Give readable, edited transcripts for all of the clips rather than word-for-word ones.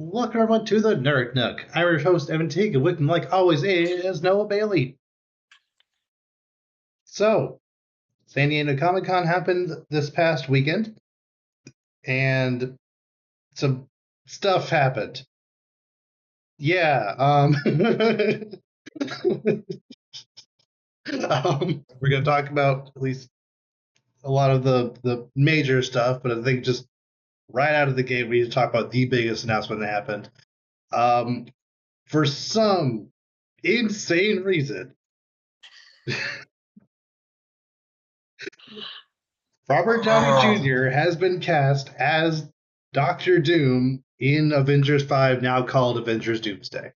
Welcome everyone to the Nerd Nook. I'm your host Evan Teague, and with me, like always, is Noah Bailey. So, San Diego Comic Con happened this past weekend, and some stuff happened. Yeah, we're gonna talk about at least a lot of the major stuff, but I think just right out of the gate, we need to talk about the biggest announcement that happened. Um, for some insane reason, Robert Downey Oh, Jr. has been cast as Doctor Doom in Avengers 5, now called Avengers Doomsday.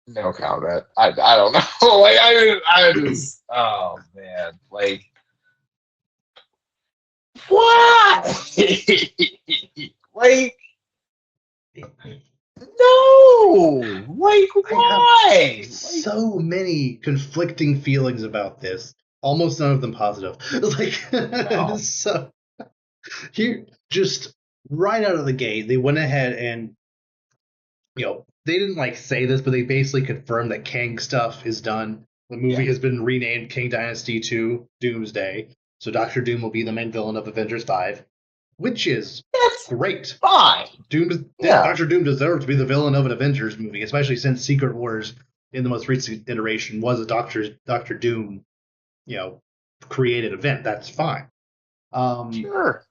no comment. I don't know. Like I just oh man. Like why? Like no. Like I have why? Like so many conflicting feelings about this. Almost none of them positive. Like, no. so here, just right out of the gate, they went ahead and they didn't like say this, but they basically confirmed that Kang stuff is done. The movie Yeah. has been renamed King Dynasty 2 Doomsday. So Doctor Doom will be the main villain of Avengers 5, which is That's great. fine. Yeah. Doctor Doom deserves to be the villain of an Avengers movie, especially since Secret Wars in the most recent iteration was a Doctor Doom, you know, created event. That's fine. Um, Sure.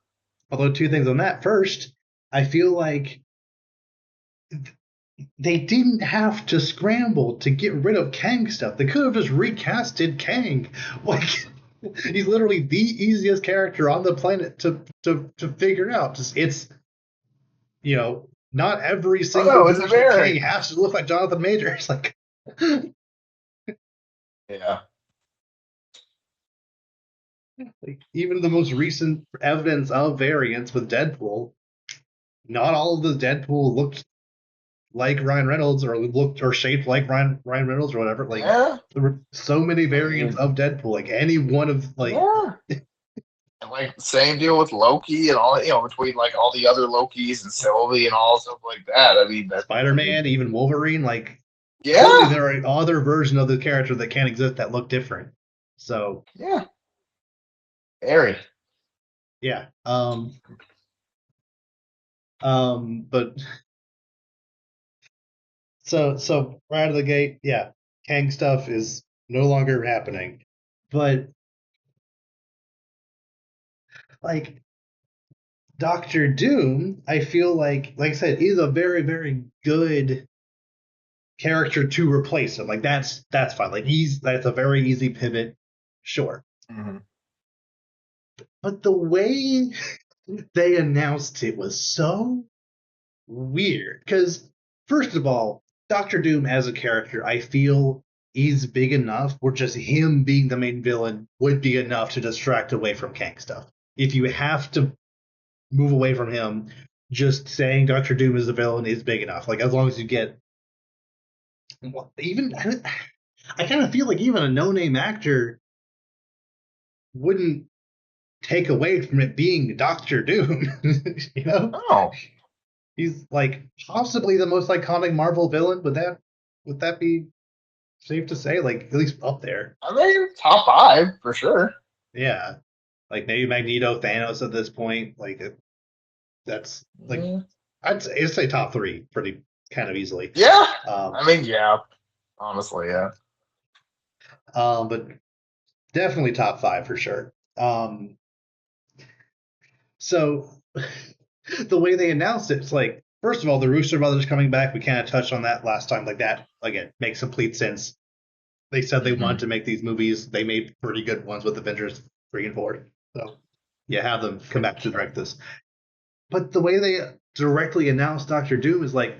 although two things on that. First, I feel like they didn't have to scramble to get rid of Kang stuff. They could have just recasted Kang. Like he's literally the easiest character on the planet to figure out. Just, it's not every Oh single no, it's a version of Kang very has to look like Jonathan Majors. Like yeah. even the most recent evidence of variants with Deadpool, not all of the Deadpool looked like Ryan Reynolds or looked or shaped like Ryan Reynolds or whatever. Like Yeah. there were so many I variants mean, of Deadpool. Like any one of like yeah. And like same deal with Loki and all, between like all the other Lokis and Sylvie and all stuff like that. Spider Man, even Wolverine. Like clearly Yeah, there are other versions of the character that can't exist that look different. So yeah, very. yeah. But so right out of the gate, yeah, Kang stuff is no longer happening. But like Doctor Doom, I feel like I said, is a very, very good character to replace him. Like that's fine. Like that's a very easy pivot, sure. Mm-hmm. But the way they announced it was so weird. Because first of all, Doctor Doom as a character, I feel is big enough where just him being the main villain would be enough to distract away from Kang stuff. If you have to move away from him, just saying Doctor Doom is the villain is big enough. Like as long as you get even I kind of feel like even a no-name actor wouldn't take away from it being Doctor Doom. you know, Oh, he's like possibly the most iconic Marvel villain. Would that be safe to say? Like at least up there. I mean top five for sure. Yeah, like maybe Magneto, Thanos at this point. Like that's like Yeah, I'd say top three pretty kind of easily. yeah. Um, I mean, yeah. Honestly, yeah. but definitely top five for sure. So the way they announced it, it's like, first of all, the Rooster Brothers coming back. We kind of touched on that last time. Like that again makes complete sense. They said they Mm-hmm. wanted to make these movies. They made pretty good ones with Avengers 3 and 4. So yeah, have them come back to direct this. But the way they directly announced Doctor Doom is like,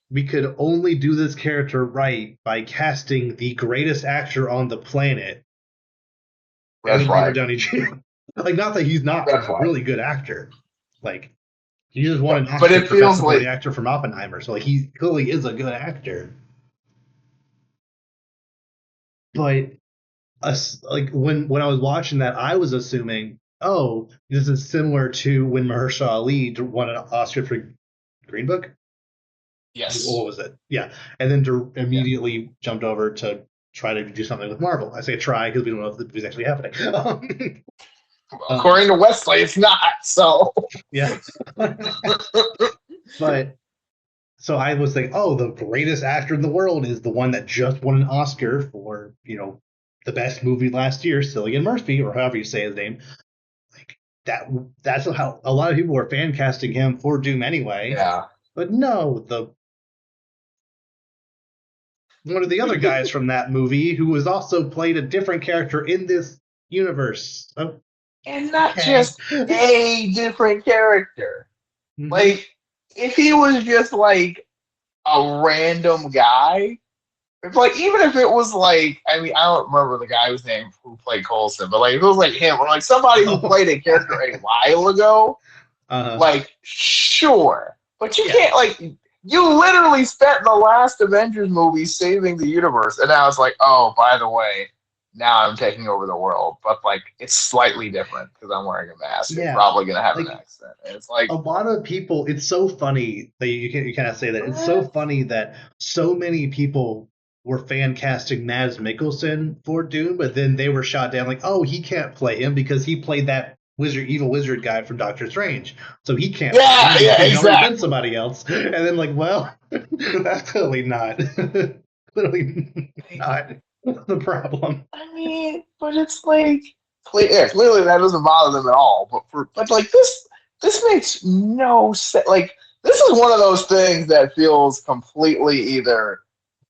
we could only do this character right by casting the greatest actor on the planet Red as Robert flag. Downey Jr. Like, not that he's not Red a flag. really good actor. Like, you just No, want an but actor it feels professing for the like actor from Oppenheimer. So like, he clearly is a good actor. But like when I was watching that, I was assuming, oh, this is similar to when Mahershala Ali won an Oscar for Green Book. Yes. What was it? Yeah, and then immediately jumped over to try to do something with Marvel. I say try because we don't know if the movie's actually happening. According to Wesley, it's not. So Yeah, but so I was like, oh, the greatest actor in the world is the one that just won an Oscar for the best movie last year, Cillian Murphy, or however you say his name. Like that. That's how a lot of people were fan casting him for Doom anyway. yeah. But no, the one of the other guys from that movie who was also played a different character in this universe. Oh, And not okay. just a different character. Mm-hmm. Like, if he was just like a random guy, if like even if it was like I mean I don't remember the guy whose name who played Coulson, but like if it was like him or like somebody who Oh. played a character a while ago, Uh-huh. like sure, but you Yeah. can't like you literally spent the last Avengers movie saving the universe, and now it's like oh by the way now I'm taking over the world, but like it's slightly different because I'm wearing a mask and Yeah. probably gonna have an Like accent. And it's like a lot of people, it's so funny that you kind of say that. It's so what? funny that so many people were fan casting Mads Mikkelsen for Doom, but then they were shot down like, oh, he can't play him because he played that evil wizard guy from Doctor Strange. So he can't play him Yeah, because yeah, he's already been exactly. somebody else. And then like, well, that's clearly not clearly not the problem. I mean, but it's like, yeah, clearly that doesn't bother them at all. But like this makes no sense. Like this is one of those things that feels completely either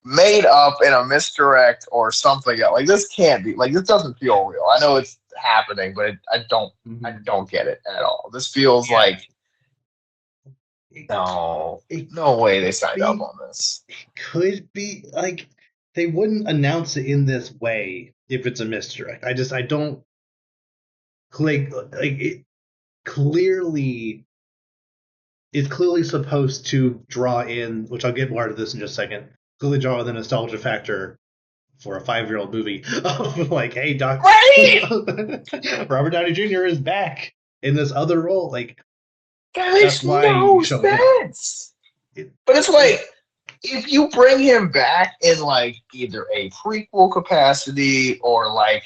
made up in a misdirect or something else. Like this can't be. Like this doesn't feel real. I know it's happening, but I Mm-hmm. don't get it at all. This feels Yeah. like It, no, it no way they could signed up be on this. could be like they wouldn't announce it in this way if it's a misdirect. I don't like it clearly it's clearly supposed to draw in, which I'll get more into this in just a second. Clearly draw in the nostalgia factor for a 5-year-old movie of like, hey, Doc, Right? Robert Downey Jr. is back in this other role. Like That that's makes why you no show him. sense. It, But it's it, like if you bring him back in like either a prequel capacity or like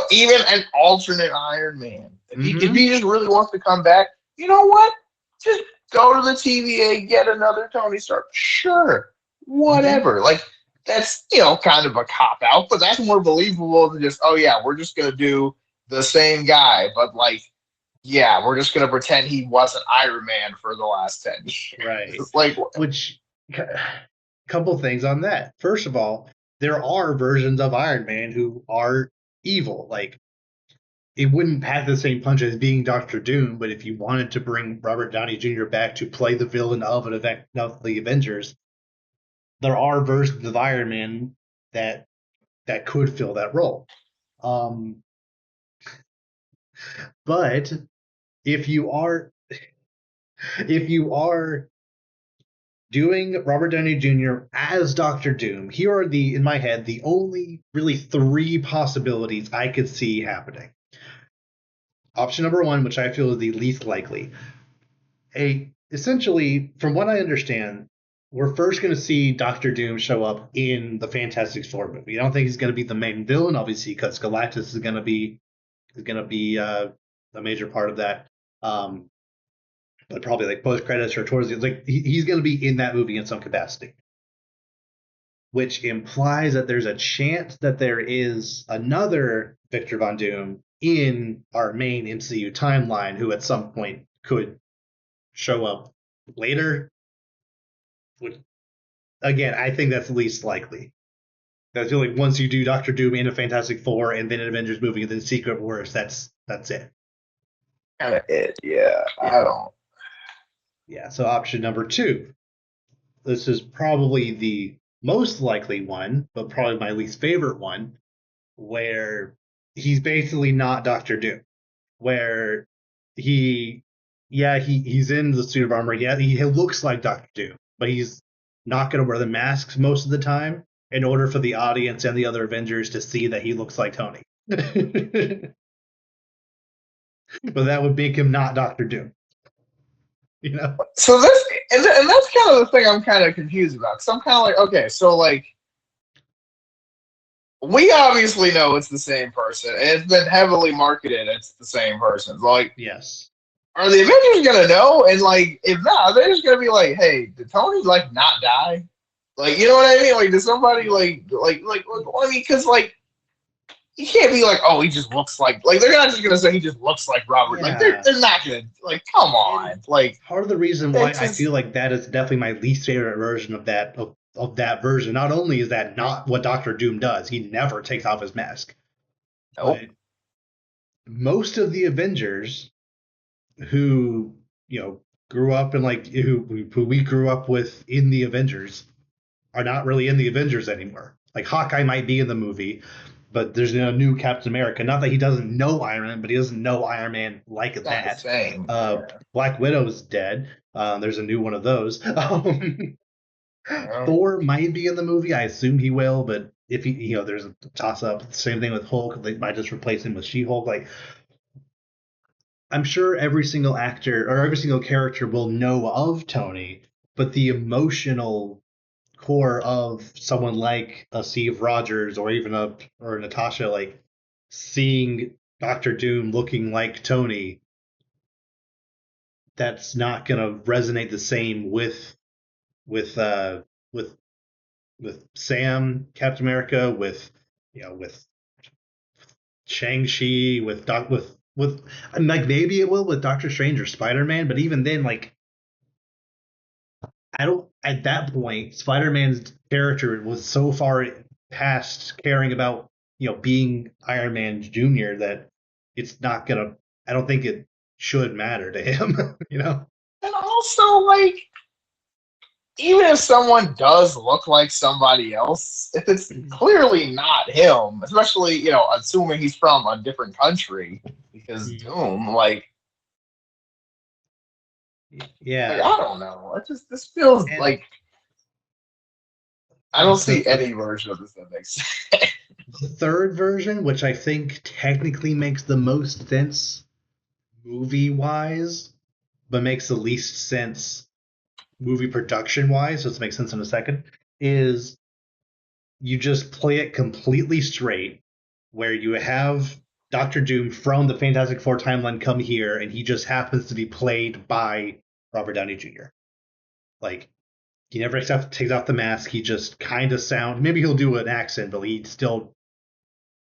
even an alternate Iron Man, if mm-hmm, he just really wants to come back, you know what? Just go to the TVA, get another Tony Stark. Sure, mm-hmm. whatever. Like that's kind of a cop out, but that's more believable than just oh yeah, we're just gonna do the same guy, but like yeah, we're just gonna pretend he wasn't Iron Man for the last 10 years. Right. Like Which, couple things on that. First of all, there are versions of Iron Man who are evil. Like, it wouldn't pack the same punch as being Doctor Doom, but if you wanted to bring Robert Downey Jr. back to play the villain of of the Avengers, there are versions of Iron Man that could fill that role. Um, but if you are if you are doing Robert Downey Jr. as Doctor Doom, here are in my head, the only really 3 possibilities I could see happening. Option number one, which I feel is the least likely. Essentially, from what I understand, we're first going to see Doctor Doom show up in the Fantastic Four movie. I don't think he's going to be the main villain, obviously, because Galactus is going to be a major part of that. Um, but probably like post credits or towards the like he's going to be in that movie in some capacity, which implies that there's a chance that there is another Victor Von Doom in our main MCU timeline who at some point could show up later. Which, again, I think that's least likely. I feel like once you do Doctor Doom in a Fantastic Four and then an Avengers movie and then Secret Wars, that's it. kind of it. Yeah, Yeah. I don't. Yeah. So option number two. This is probably the most likely one, but probably my least favorite one, where he's basically not Doctor Doom. Where he he's in the suit of armor. Yeah, he looks like Doctor Doom, but he's not going to wear the masks most of the time. in order for the audience and the other Avengers to see that he looks like Tony. But that would make him not Doctor Doom. You know? So this and that's kind of the thing I'm kind of confused about. Because I'm kind of like, okay, so like we obviously know it's the same person, and it's been heavily marketed. It's the same person. Like, yes. Are the Avengers gonna know? And like, if not, they're just gonna be like, "Hey, did Tony like not die?" Like, you know what I mean? Like, did somebody I mean, because like, you can't be like, "Oh, he just looks like." They're not just gonna say he just looks like Robert. Yeah. Like, they're not gonna like. Come on, and like. Part of the reason why I feel like that is definitely my least favorite version of that version. Not only is that not what Doctor Doom does, he never takes off his mask. Nope. But most of the Avengers who grew up in who we grew up with in the Avengers are not really in the Avengers anymore. Like Hawkeye might be in the movie, but there's a new Captain America. Not that he doesn't know Iron Man, but he doesn't know Iron Man like Not that. the same. Black Widow's dead. There's a new one of those. Yeah. Thor might be in the movie. I assume he will, but if he, there's a toss up. Same thing with Hulk. They might just replace him with She-Hulk. Like, I'm sure every single actor or every single character will know of Tony, but the emotional core of someone like a Steve Rogers or even a Natasha, like seeing Doctor Doom looking like Tony, that's not gonna resonate the same with with uh with with Sam, Captain America, with Shang-Chi, with like maybe it will with Doctor Strange or Spider-Man, but even then, like I don't at that point, Spider-Man's character was so far past caring about, being Iron Man Jr. that it's not gonna I don't think it should matter to him, And also, like, even if someone does look like somebody else, if it's clearly not him, especially, assuming he's from a different country, because Doom, like, yeah. I don't know. This feels And like I don't see any version of this that makes sense. the third version, which I think technically makes the most sense movie wise, but makes the least sense movie production wise, so it makes sense in a second, is you just play it completely straight, where you have Doctor Doom from the Fantastic Four timeline come here, and he just happens to be played by Robert Downey Jr. Like, he never takes off the mask. He just kind of sounds. Maybe he'll do an accent, but he still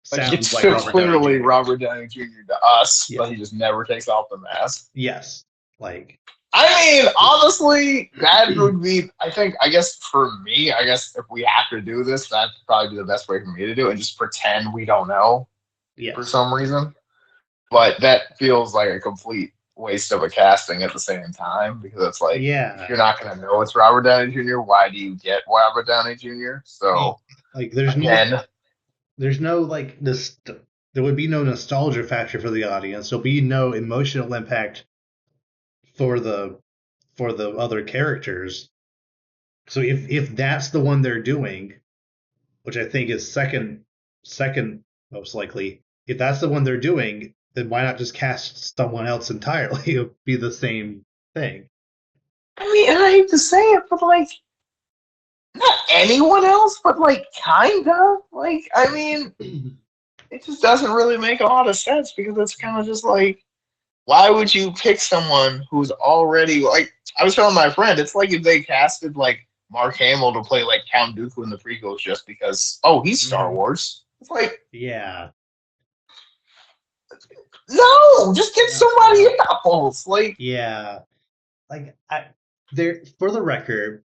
sounds it's like Robert clearly Downey Jr. Robert Downey Jr. to us, Yeah. but he just never takes off the mask. Yes, like. I mean, honestly, that would be. I guess for me, if we have to do this, that'd probably be the best way for me to do it, and just pretend we don't know for some reason. But that feels like a complete waste of a casting at the same time, because it's like, if you're not going to know it's Robert Downey Jr., why do you get Robert Downey Jr.? So, like, there's no like this. There would be no nostalgia factor for the audience. There'll be no emotional impact for the other characters. So if that's the one they're doing, which I think is second most likely, if that's the one they're doing, then why not just cast someone else entirely? It would be the same thing. I mean, and I hate to say it, but like, not anyone else, but like, kinda. Like, I mean, it just doesn't really make a lot of sense, because it's kind of just like, why would you pick someone who's already like? I was telling my friend, it's like if they casted like Mark Hamill to play like Count Dooku in the prequels just because, he's Star Wars. It's like, yeah, no, just get somebody else. Like, yeah, like there. For the record,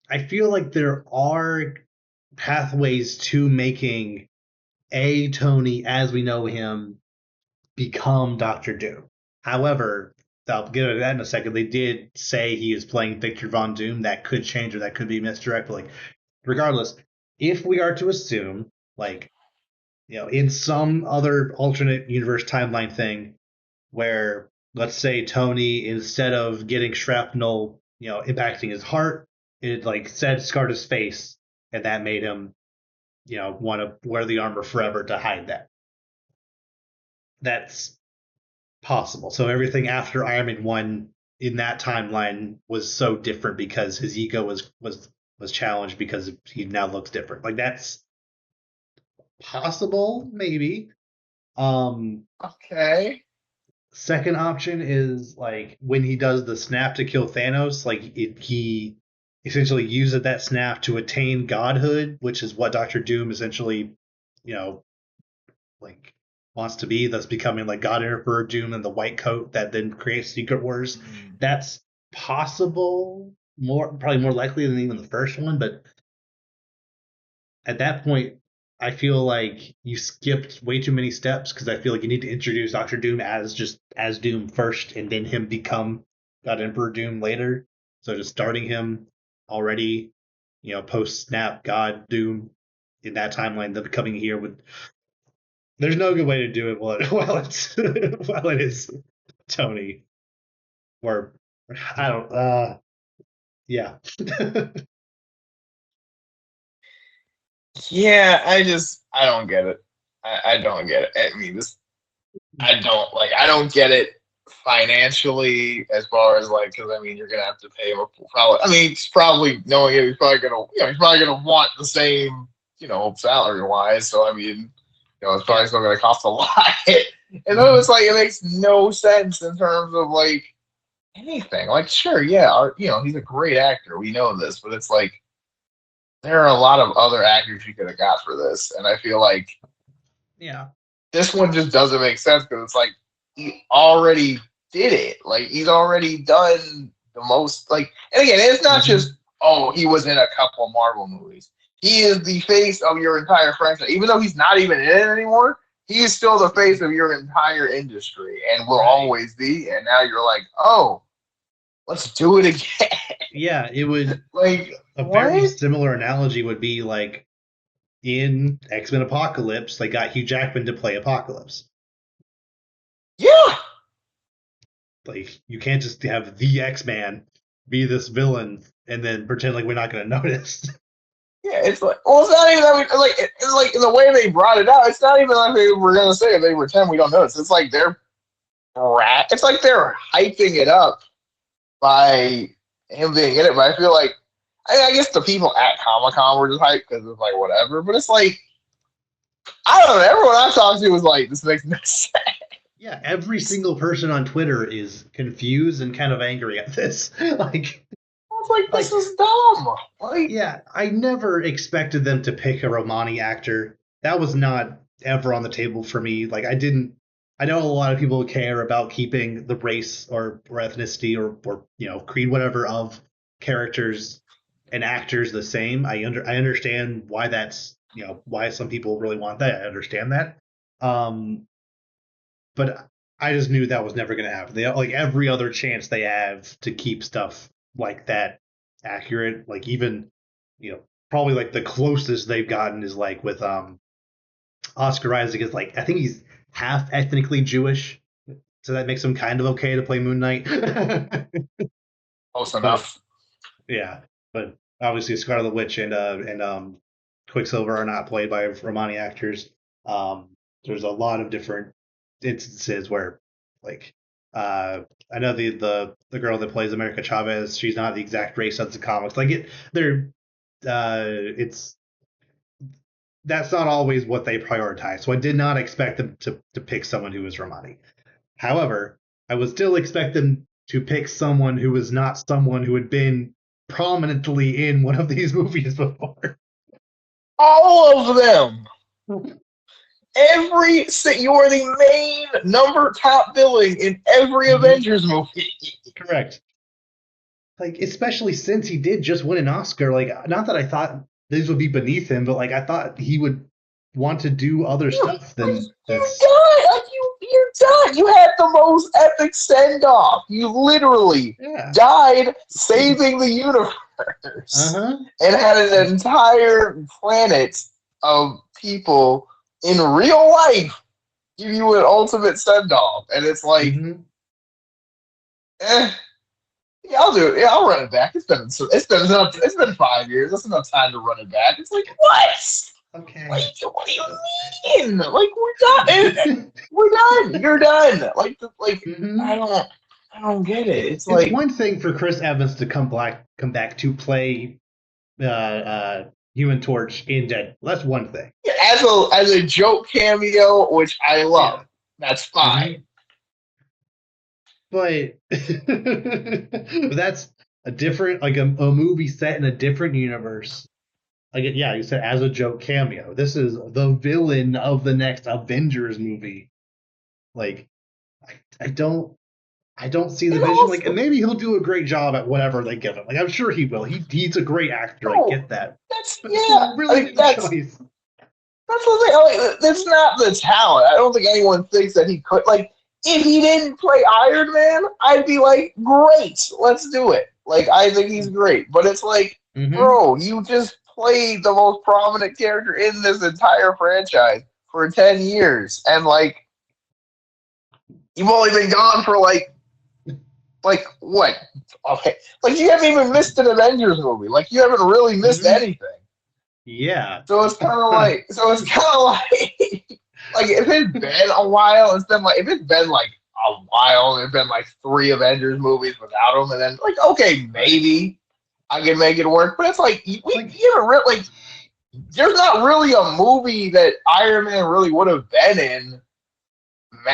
I feel like there are pathways to making Tony as we know him become Doctor Doom. However, I'll get into that in a second. They did say he is playing Victor Von Doom. That could change or that could be misdirected. Like, regardless, if we are to assume, like, in some other alternate universe timeline thing where, let's say, Tony, instead of getting shrapnel, impacting his heart, it like scarred his face, and that made him, want to wear the armor forever to hide that. That's possible. So everything after Iron Man 1 in that timeline was so different because his ego was challenged because he now looks different. Like that's possible, maybe. Okay. Second option is like when he does the snap to kill Thanos, like he essentially uses that snap to attain godhood, which is what Doctor Doom essentially, you know, like wants to be. Thus becoming like God Emperor Doom in the white coat that then creates Secret Wars. That's possible, probably more likely than even the first one, but at that point, I feel like you skipped way too many steps because I feel like you need to introduce Doctor Doom as Doom first, and then him become God Emperor Doom later. So just starting him already, post snap God Doom in that timeline, then coming here with. There's no good way to do it while it is Tony, or I don't. Yeah. Yeah, I don't get it. I don't get it. I mean, I don't get it financially as far as like, because I mean, you're gonna have to pay him probably. I mean, he's probably knowing it. He's probably gonna want the same, salary wise. So I mean, it's probably still gonna cost a lot. And then it's like it makes no sense in terms of like anything. Like, sure, yeah, he's a great actor. We know this, but it's like there are a lot of other actors you could have got for this, and I feel like Yeah. this one just doesn't make sense because it's like he already did it. Like he's already done the most. Like, and again, it's not just he was in a couple Marvel movies. He is the face of your entire franchise, even though he's not even in it anymore. He is still the face of your entire industry, and will always be. And now you're like, oh, let's do it again. Yeah, it would like a very similar analogy would be like in X-Men Apocalypse, they got Hugh Jackman to play Apocalypse. Yeah. Like you can't just have the X-Man be this villain and then pretend like we're not going to notice. Yeah, it's like, well, it's not even that it's like in the way they brought it out. It's not even like they were gonna say if they pretend we don't notice. It's like it's like they're hyping it up by him being in it. But I feel like, I guess the people at Comic-Con were just hyped because it's like whatever. But it's like, I don't know. Everyone I talked to was like, this makes no sense. Yeah, every single person on Twitter is confused and kind of angry at this. Like, I was like, this is dumb. Like, yeah, I never expected them to pick a Romani actor. That was not ever on the table for me. Like, I know a lot of people care about keeping the race or ethnicity or creed, whatever, of characters and actors the same. I understand why that's why some people really want that. I understand that. But I just knew that was never going to happen. They like every other chance they have to keep stuff like that accurate. Like even probably like the closest they've gotten is like with Oscar Isaac is like I think he's half ethnically Jewish, so that makes him kind of okay to play Moon Knight. Close enough. Yeah, but obviously Scarlet Witch and Quicksilver are not played by Romani actors. There's a lot of different instances where like I know the girl that plays America Chavez, she's not the exact race of the comics. Like it's that's not always what they prioritize. So I did not expect them to pick someone who was Romani. However, I would still expect them to pick someone who was not someone who had been prominently in one of these movies before. All of them. You are the main top billing in every Avengers movie. Correct. Like, especially since he did just win an Oscar. Like, not that I thought this would be beneath him, but like I thought he would want to do other stuff than this. You're done. You had the most epic send off. You literally died saving the universe, and had an entire planet of people in real life give you an ultimate send off, and it's like, Yeah, I'll do it. Yeah, I'll run it back. It's been 5 years. That's enough time to run it back. It's like what? Okay. Like what do you mean? Like we're done. We're done. You're done. I Hmm. don't get it. It's It's like one thing for Chris Evans to come back to play Human Torch in Dead. That's one thing. as a joke cameo, which I love. Yeah. That's Hmm. fine. But that's a different, like a movie set in a different universe. Like, yeah, you said as a joke cameo. This is the villain of the next Avengers movie. Like, I, I don't, I don't see the And vision. Like, and also, maybe he'll do a great job at whatever they give him. Like, I'm sure he will. He's a great actor. I no, get that. that's But this is yeah. a really good choice. That's the thing. Like, that's not the talent. I don't think anyone thinks that he could. Like, if he didn't play Iron Man, I'd be like, great, let's do it. Like, I think he's great. But it's like, Hmm. bro, you just played the most prominent character in this entire franchise for 10 years, and like, you've only been gone for like what? Okay, like you haven't even missed an Avengers movie. Like, you haven't really missed Hmm. anything. Yeah. So it's kind of like, like if it's been a while, if it's been like a while, and it's been like three Avengers movies without him, and then like okay, Right. maybe I can make it work. But it's like Like, you haven't really like. There's not really a movie that Iron Man really would have been in.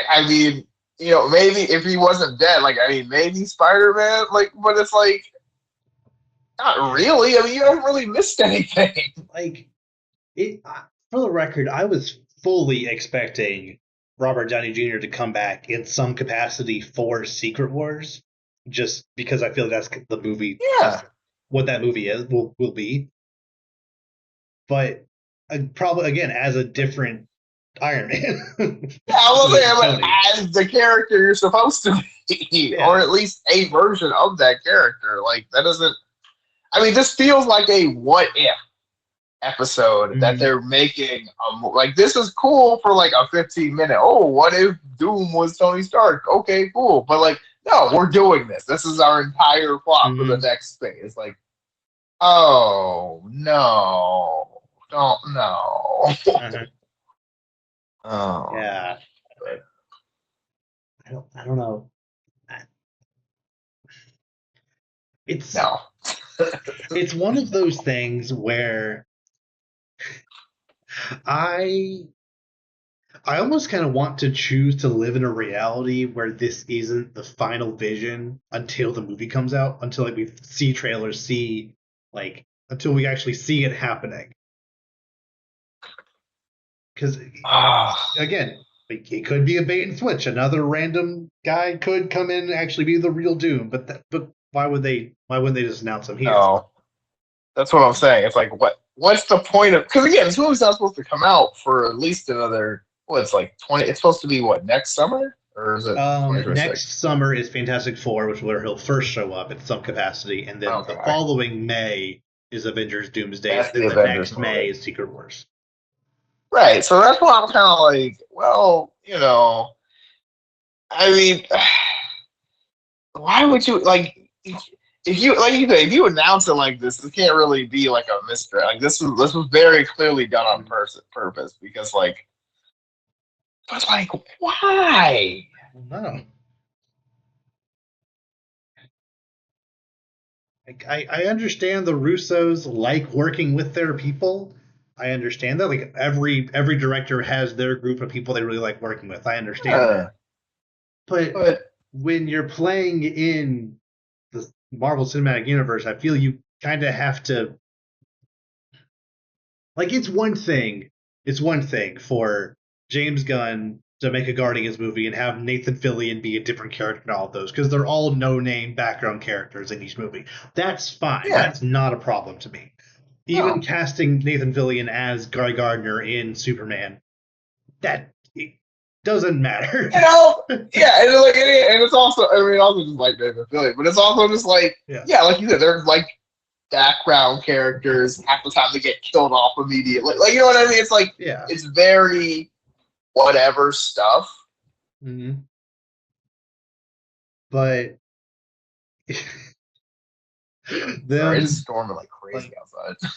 I mean, maybe if he wasn't dead, like I mean, maybe Spider Man, like, but it's like not really. I mean, you haven't really missed anything. like it. For the record, I was fully expecting Robert Downey Jr. to come back in some capacity for Secret Wars, just because I feel that's the movie. Yeah. That's what that movie is will be. But probably again as a different Iron Man, Yeah, I was with saying, Tony. but as the character you're supposed to be, or Yeah. at least a version of that character. Like that doesn't. I mean, this feels like a what if episode that Mm-hmm. they're making. Like this is cool for like a 15-minute. Oh, what if Doom was Tony Stark? Okay, cool. But like, no, we're doing this. This is our entire plot for the Mm-hmm. next thing. It's like, oh no, don't no. Uh-huh. Oh, Yeah. I don't know. It's no. it's one of those things where I I almost kind of want to choose to live in a reality where this isn't the final vision until the movie comes out, until like we see trailers, see like until we actually see it happening. Because Ah. again, it could be a bait and switch. Another random guy could come in and actually be the real Doom. But why would they? Why wouldn't they just announce him here? No, that's what I'm saying. It's like, what's the point of? Because again, this movie's not supposed to come out for at least another. What it's like 20. It's supposed to be what next summer, or is it Next 2026? summer is Fantastic Four, which where he'll first show up in some capacity, and then the Okay, following May is Avengers Doomsday, and that's then the the Avengers next movie, May is Secret Wars. right? So that's why I'm kind of like, well, I mean, why would you like? If you like you said, if you announce it like this, it can't really be like a mystery. Like this was very clearly done on Mm, purpose because like, but like, why? I don't know. I understand the Russos like working with their people. I understand that. Like every director has their group of people they really like working with. I understand Uh, that. But but when you're playing in the Marvel Cinematic Universe, I feel you kind of have to like it's one thing for James Gunn to make a Guardians movie and have Nathan Fillion be a different character in all of those because they're all no name background characters in each movie. That's fine. yeah, That's not a problem to me. Even no, casting Nathan Fillion as Guy Gardner in Superman, that it doesn't matter. you know, yeah, and it's also, I mean, also just like David Philly, but it's also just like, Yeah. yeah, like you said, they're like background characters. Half the time they get killed off immediately. Like, you know what I mean? It's like Yeah. it's very whatever stuff. Hmm. But Sorry, them it's storming like crazy like outside.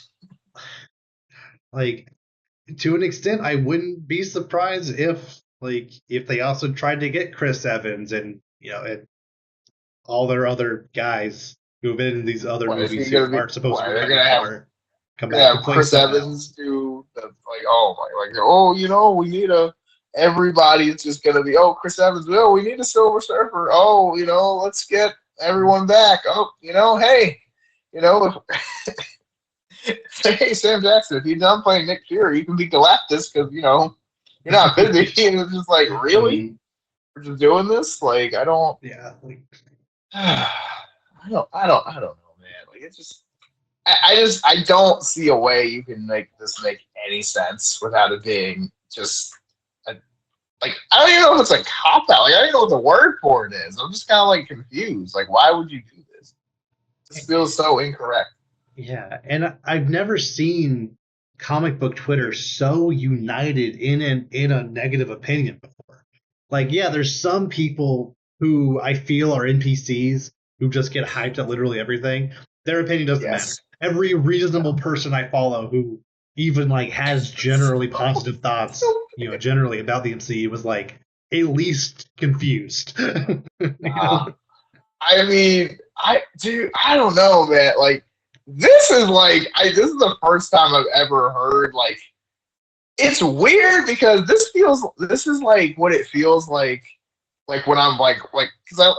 like to an extent, I wouldn't be surprised if they also tried to get Chris Evans and and all their other guys who have been in these other What is he movies who gonna be? aren't supposed to What be they're coming gonna have? for come Gonna back to have play Chris someone Evans else. do the like oh my like oh we need a everybody's just gonna be Chris Evans we need a Silver Surfer let's get everyone back hey hey Sam Jackson if you're done playing Nick Fury you can be Galactus because you're not busy and it's just like really we're just doing this like I don't Yeah, I don't know man like it's just I don't see a way you can make this make any sense without it being just a, like I don't even know if it's a cop out. Like I don't even know what the word for it is. I'm just kind of like confused. Like why would you do this? This feels so incorrect. yeah, and I've never seen comic book Twitter so united in a negative opinion before. Like, yeah, there's some people who I feel are NPCs who just get hyped at literally everything. Their opinion doesn't matter. Yes. Every reasonable person I follow who even like has generally positive thoughts, generally about the MCU was like at least confused. Uh, I mean, I don't know, man. Like, this is this is the first time I've ever heard it's weird because this is like what it feels like when I'm because I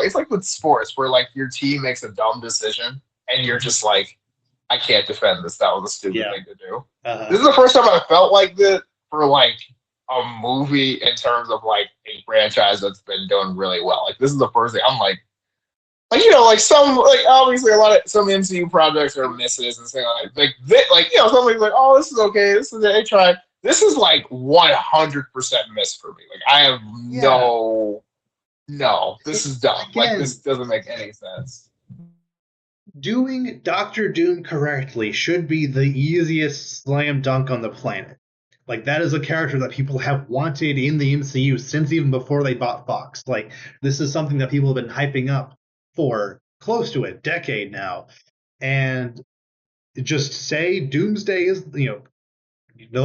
it's like with sports where like your team makes a dumb decision and you're just like I can't defend this. That was a stupid thing to do. This is the first time I felt like this for like a movie in terms of like a franchise that's been doing really well. Like this is the first thing I'm like some obviously a lot of some MCU projects are misses and things somebody's like oh this is okay this is they tried this is like 100% miss for me like I have no this is dumb Again, like this doesn't make any sense. Doing Doctor Doom correctly should be the easiest slam dunk on the planet. Like that is a character that people have wanted in the MCU since even before they bought Fox. Like this is something that people have been hyping up for close to a decade now. And just say Doomsday is, no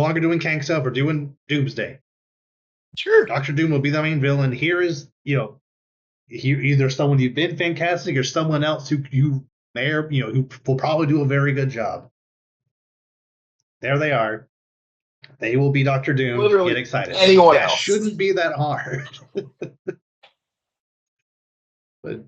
longer doing Kang stuff or doing Doomsday. Sure. Doctor Doom will be the main villain. Here is, either someone you've been fantastic or someone else who you may or who will probably do a very good job. There they are. They will be Doctor Doom. Literally get excited. Anyone that else shouldn't be that hard. But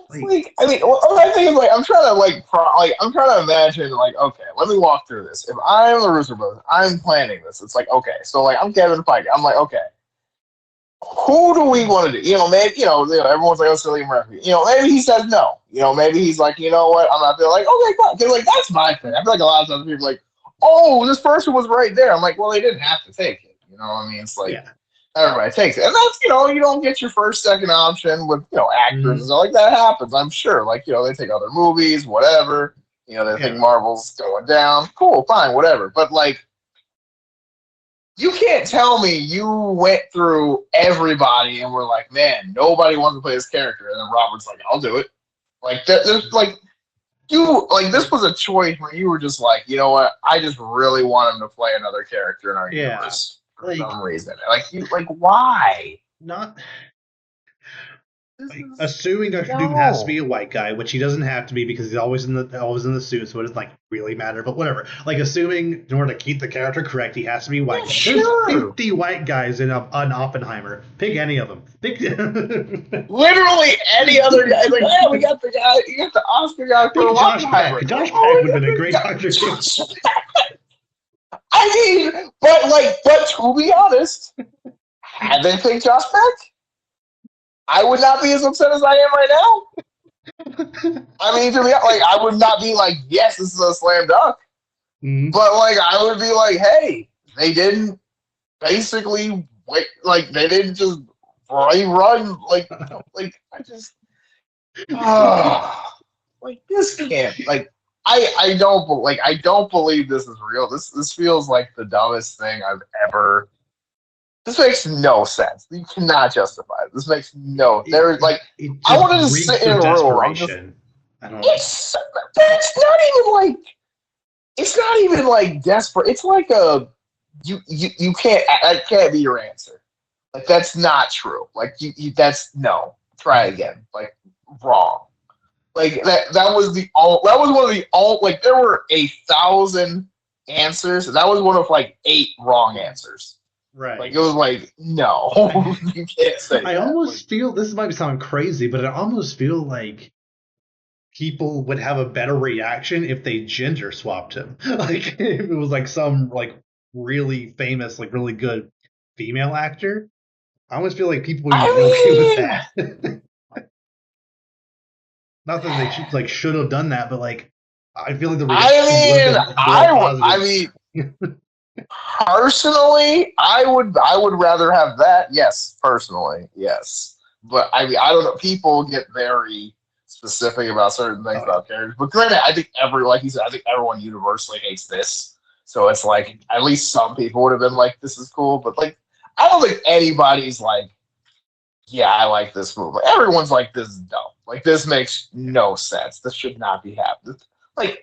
I mean, what I think is I'm trying to I'm trying to imagine okay, let me walk through this. If I'm the Russo brothers, I'm planning this. It's like okay, so I'm Kevin Feige. I'm like okay, who do we want to do? Maybe everyone's like, oh, Cillian Murphy. Maybe he says no. Maybe he's like, you know what? I'm not feeling like okay, fine. Because that's my thing. I feel like a lot of times people are like, oh, this person was right there. I'm like, well, they didn't have to take it. You know what I mean? It's like. Yeah. Everybody takes it. And that's, you don't get your first, second option with, actors and stuff like that happens, I'm sure. They take other movies, whatever. They think Marvel's going down. Cool, fine, whatever. But, you can't tell me you went through everybody and were like, man, nobody wants to play this character. And then Robert's like, I'll do it. This was a choice where you were just like, you know what? I just really want him to play another character in our universe. For some reason, why? Not assuming Doctor Doom has to be a white guy, which he doesn't have to be because he's always in the suit, so it doesn't really matter. But whatever. Assuming in order to keep the character correct, he has to be white. Sure. There's 50 white guys in an Oppenheimer. Pick any of them. Pick literally any other guy. We got the guy. You got the Oscar guy for Oppenheimer. Josh Peck would have been a great Doctor Doom. I mean, but to be honest, had they picked Josh Peck, I would not be as upset as I am right now. I mean, to be I would not be like, yes, this is a slam dunk. Mm-hmm. But I would be like, hey, they didn't basically they didn't just run I just this can't I don't believe this is real. This feels like the dumbest thing I've ever. This makes no sense. You cannot justify it. This makes no. There's I wanted to sit in a room. I don't. It's not even like desperate. It's like you can't that can't be your answer. Like that's not true. Like you that's no. Try again. Like wrong. Like that was one of the all like there were 1,000 answers. And that was one of like 8 wrong answers. Right. Like it was like no, you can't say. I almost feel this might sound crazy, but I almost feel like people would have a better reaction if they gender swapped him. Like if it was like some like really famous, like really good female actor. I almost feel like people would be okay with that. Not that they should have done that, but like I feel like the reaction would have been more positive. Personally, I would rather have that. Yes, personally, yes. But I mean, I don't know. People get very specific about certain things about characters. But granted, I think like you said, I think everyone universally hates this. So it's like at least some people would have been like, "This is cool," but like I don't think anybody's like, "Yeah, I like this movie." Everyone's like, "This is dumb. Like this makes no sense. This should not be happening." Like,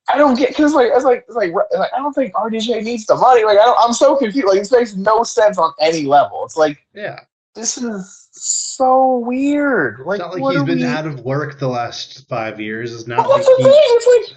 I don't get because it's like I don't think RDJ needs the money. Like I'm so confused. Like this makes no sense on any level. It's like this is so weird. Like it's not like he's been out of work the last 5 years. It's not like it's like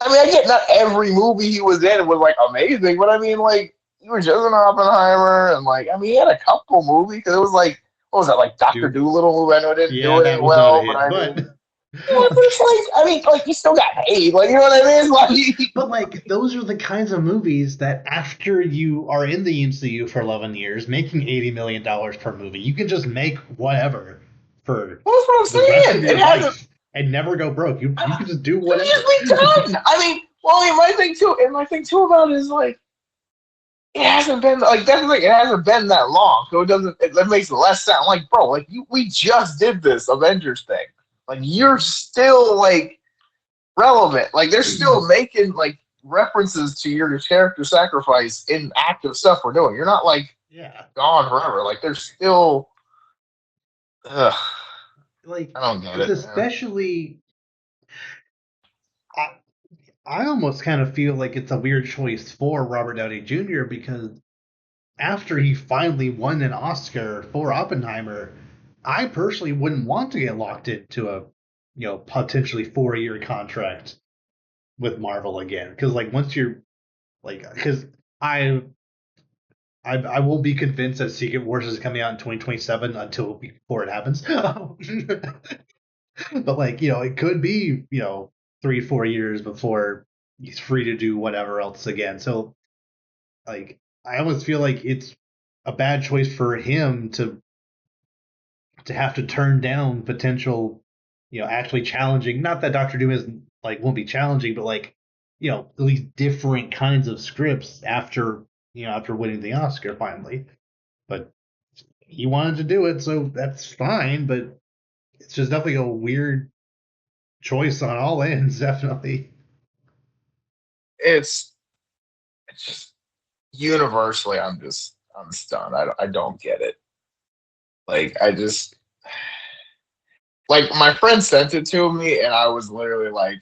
I mean I get not every movie he was in was like amazing, but I mean like he was just in Oppenheimer and like I mean he had a couple movies because it was like what was that like Dr. Dolittle who I know didn't do it well, but I mean. Yeah, but it's like, I mean, like, you still got paid. Like, you know what I mean? Like, but, like, those are the kinds of movies that after you are in the MCU for 11 years, making $80 million per movie, you can just make whatever for well, that's what I'm the saying. rest of your life and never go broke. You can just do whatever. It just be done. I mean, my thing, too, about it is, like, it hasn't been, like, that's the thing, it hasn't been that long. So that makes less sense. I'm like, bro, like, we just did this Avengers thing. Like you're still like relevant. Like they're still making like references to your character sacrifice in active stuff we're doing. You're not like gone forever. Like they're still. Like I don't get it. Especially, I almost kind of feel like it's a weird choice for Robert Downey Jr. because after he finally won an Oscar for Oppenheimer. I personally wouldn't want to get locked into a, potentially 4-year contract with Marvel again. Because like once you're like, because I won't be convinced that Secret Wars is coming out in 2027 before it happens. But like it could be 3-4 years before he's free to do whatever else again. So like I almost feel like it's a bad choice for him to have to turn down potential, actually challenging. Not that Doctor Doom isn't like won't be challenging, but like, at least different kinds of scripts after after winning the Oscar finally. But he wanted to do it, so that's fine. But it's just definitely a weird choice on all ends. Definitely, it's just universally. I'm stunned. I don't get it. Like I just. Like my friend sent it to me, and I was literally like,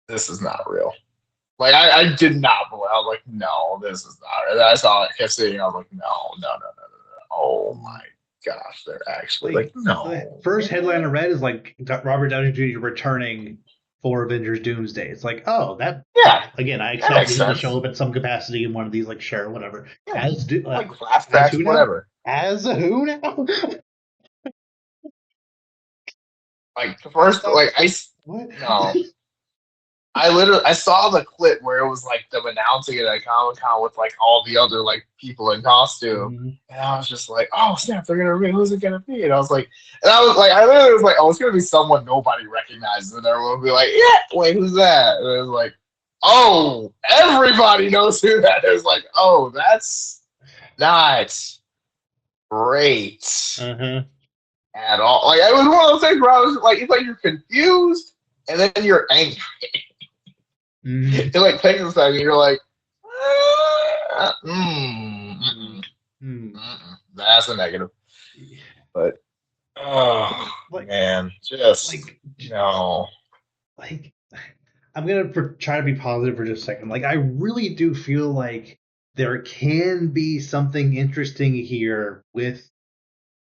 "This is not real." Like I did not believe. I was like, "No, this is not." And I saw it, kept sitting. I was like, "No." Oh my gosh, they're actually like no. The first headline I read is like Robert Downey Jr. returning for Avengers Doomsday. It's like, oh, that again, I expect him to show up in some capacity in one of these, like sure, whatever. Yeah. Like flashbacks, whatever. As a who now? Like first, like I saw the clip where it was like them announcing it at Comic-Con with like all the other like people in costume, and I was just like, oh snap, they're gonna reveal who's it gonna be, and I was like, I literally was like, oh, it's gonna be someone nobody recognizes, and everyone will be like, yeah, wait, who's that? And it was like, oh, everybody knows who that is. Like, oh, that's not great. At all. Like it was one of those things where I was like, it's like you're confused and then you're angry. It like takes a second. You're like, that's a negative. But Oh Like, man, just like, no. like, I'm gonna try to be positive for just a second. Like, I really do feel like there can be something interesting here with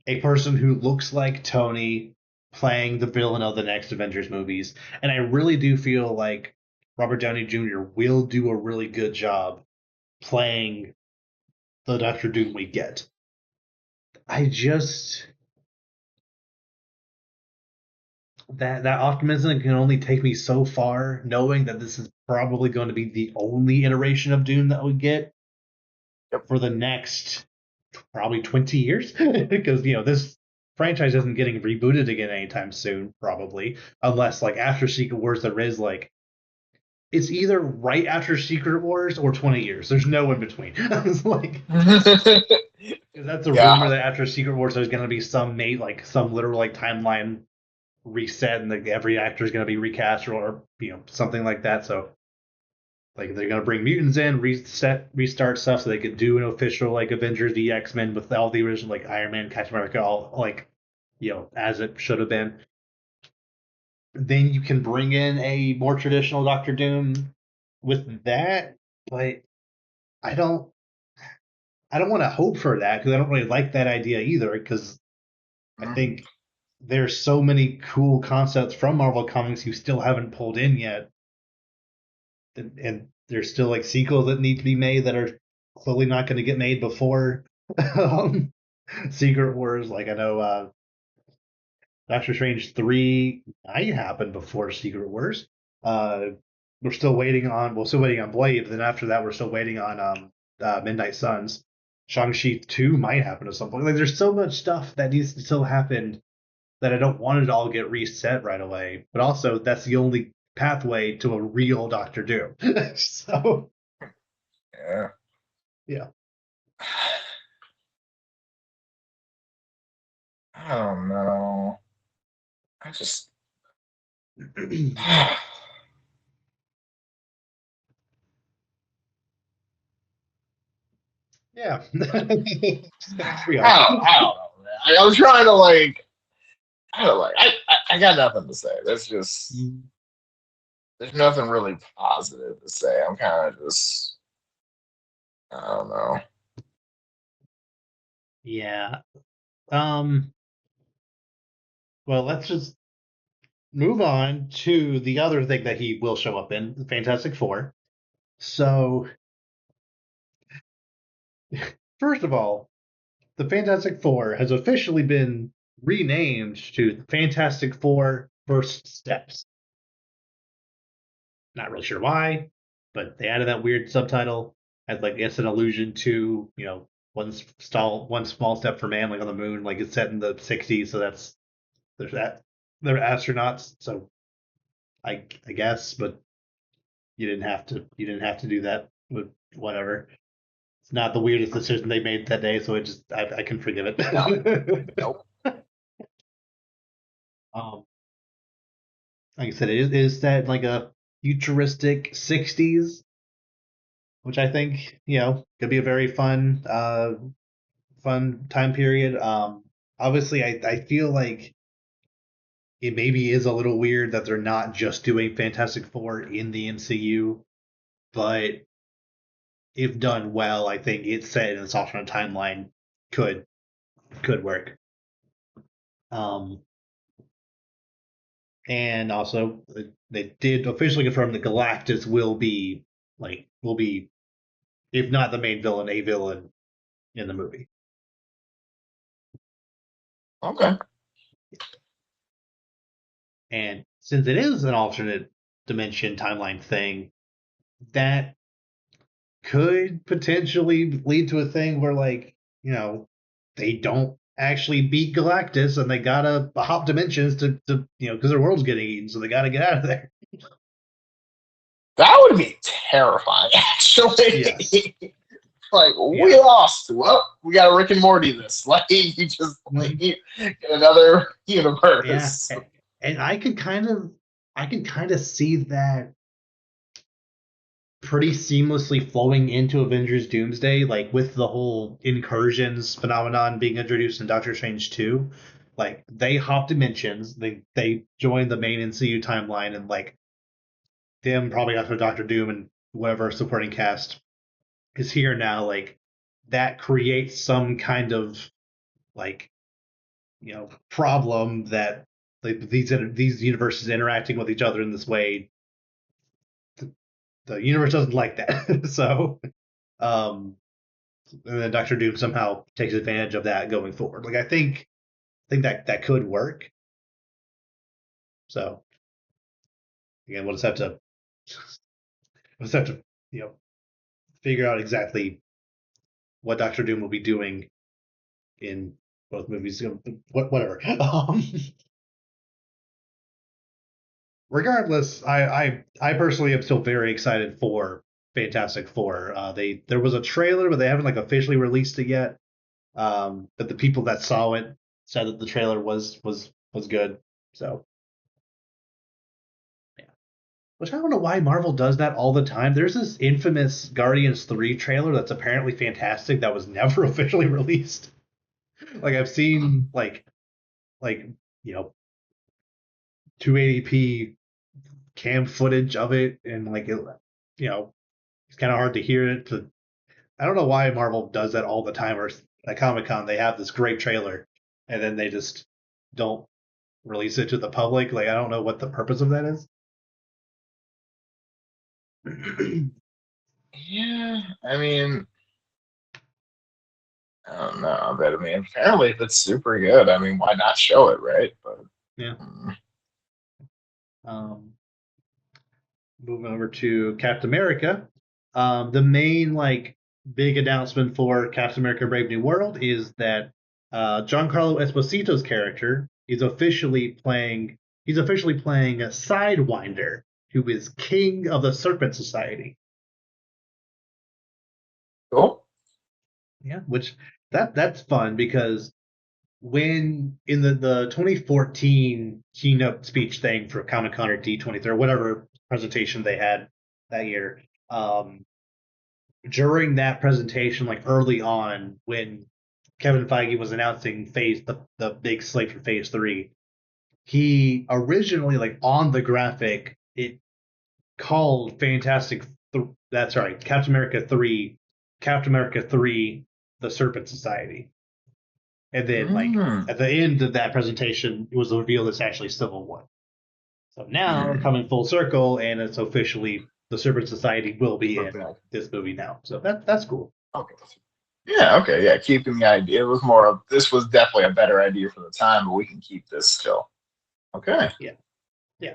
a person who looks like Tony playing the villain of the next Avengers movies, and I really do feel like Robert Downey Jr. will do a really good job playing the Doctor Doom we get. I just that optimism can only take me so far, knowing that this is probably going to be the only iteration of Doom that we get Yep. for the next probably 20 years, because this franchise isn't getting rebooted again anytime soon, probably, unless like after Secret Wars there is like it's either right after Secret Wars or 20 years. There's no in between. It's like that's a rumor Yeah. that after Secret Wars there's going to be some made like some literal like timeline reset and like every actor is going to be recast or something like that. So like they're going to bring mutants in, restart stuff so they could do an official like Avengers the X-Men with all the original like Iron Man, Captain America, all like as it should have been. Then you can bring in a more traditional Doctor Doom with that, but I don't I don't want to hope for that because I don't really like that idea either because I Mhm. think there's so many cool concepts from Marvel Comics you still haven't pulled in yet, and there's still like sequels that need to be made that are clearly not going to get made before um, Secret Wars. Like I know Doctor Strange 3 might happen before Secret Wars. Uh, we're still waiting on Blade. Then after that, we're still waiting on Midnight Suns. Shang-Chi 2 might happen at some point. Like there's so much stuff that needs to still happen that I don't want it to all get reset right away. But also, that's the only pathway to a real Doctor Doom. So Yeah. yeah. I don't know. I just I Yeah. We are. I don't know, man. I was trying to like I don't like I got nothing to say. There's nothing really positive to say. I'm kind of just I don't know. Yeah. Um. Well, let's just move on to the other thing that he will show up in, the Fantastic Four. So, first of all, the Fantastic Four has officially been renamed to the Fantastic Four First Steps. Not really sure why, but they added that weird subtitle as like it's an allusion to one small step for man, like on the moon, like it's set in the '60s, so there's that they're astronauts, so I guess, but you didn't have to do that, but whatever. It's not the weirdest decision they made that day, so I can forgive No, it. nope. um, like I said, it is that like a futuristic '60s, which I think could be a very fun time period. Obviously, I feel like it maybe is a little weird that they're not just doing Fantastic Four in the MCU, but if done well, I think it's set in this alternate timeline could could work. Um, and also they did officially confirm that Galactus will be if not the main villain, a villain in the movie. Okay. And since it is an alternate dimension timeline thing, that could potentially lead to a thing where they don't actually beat Galactus and they gotta hop dimensions to because their world's getting eaten, so they gotta get out of there. That would be terrifying, Yes. actually. Like, we Yeah. lost. Well, we got to Rick and Morty this. Like, you just like, Mhm. get another Yeah. universe. And I can kind of see that pretty seamlessly flowing into Avengers Doomsday, like with the whole incursions phenomenon being introduced in Doctor Strange 2. like they hop dimensions. They join the main NCU timeline, and like them probably after Doctor Doom and whatever supporting cast is here now. Like that creates some kind of like problem that like these universes interacting with each other in this way. The universe doesn't like that, so um, and then Doctor Doom somehow takes advantage of that going forward. Like I think that could work. So again, we'll just have to figure out exactly what Doctor Doom will be doing in both movies. Whatever. Regardless, I personally am still very excited for Fantastic Four. There was a trailer, but they haven't like officially released it yet. But the people that saw it said that the trailer was good. So yeah, which I don't know why Marvel does that all the time. There's this infamous Guardians 3 trailer that's apparently fantastic that was never officially released. Like I've seen like 280p cam footage of it, and like it's kind of hard to hear it. I don't know why Marvel does that all the time. Or at Comic-Con they have this great trailer, and then they just don't release it to the public. Like I don't know what the purpose of that is. Yeah, I mean, I don't know, but I mean, apparently if it's super good, I mean, why not show it, right? But Yeah. mm, Moving over to Captain America. The main like big announcement for Captain America: Brave New World is that Giancarlo Esposito's character is officially playing. He's officially playing a Sidewinder, who is king of the Serpent Society. cool. Yeah, which that's fun because when in the 2014 keynote speech thing for Comic Con or D23 or whatever presentation they had that year, during that presentation, like early on, when Kevin Feige was announcing the big slate for Phase 3, he originally like on the graphic it called that's right, Captain America 3, the Serpent Society. And then, like, Mm, at the end of that presentation, it was revealed it's actually Civil War. So now we're mm, coming full circle, and it's officially the Serpent Society will be we're in back. this movie now. So that's cool. Okay. Yeah, okay, yeah, keeping the idea. It was more of this was definitely a better idea for the time, but we can keep this still. Okay. Yeah, yeah.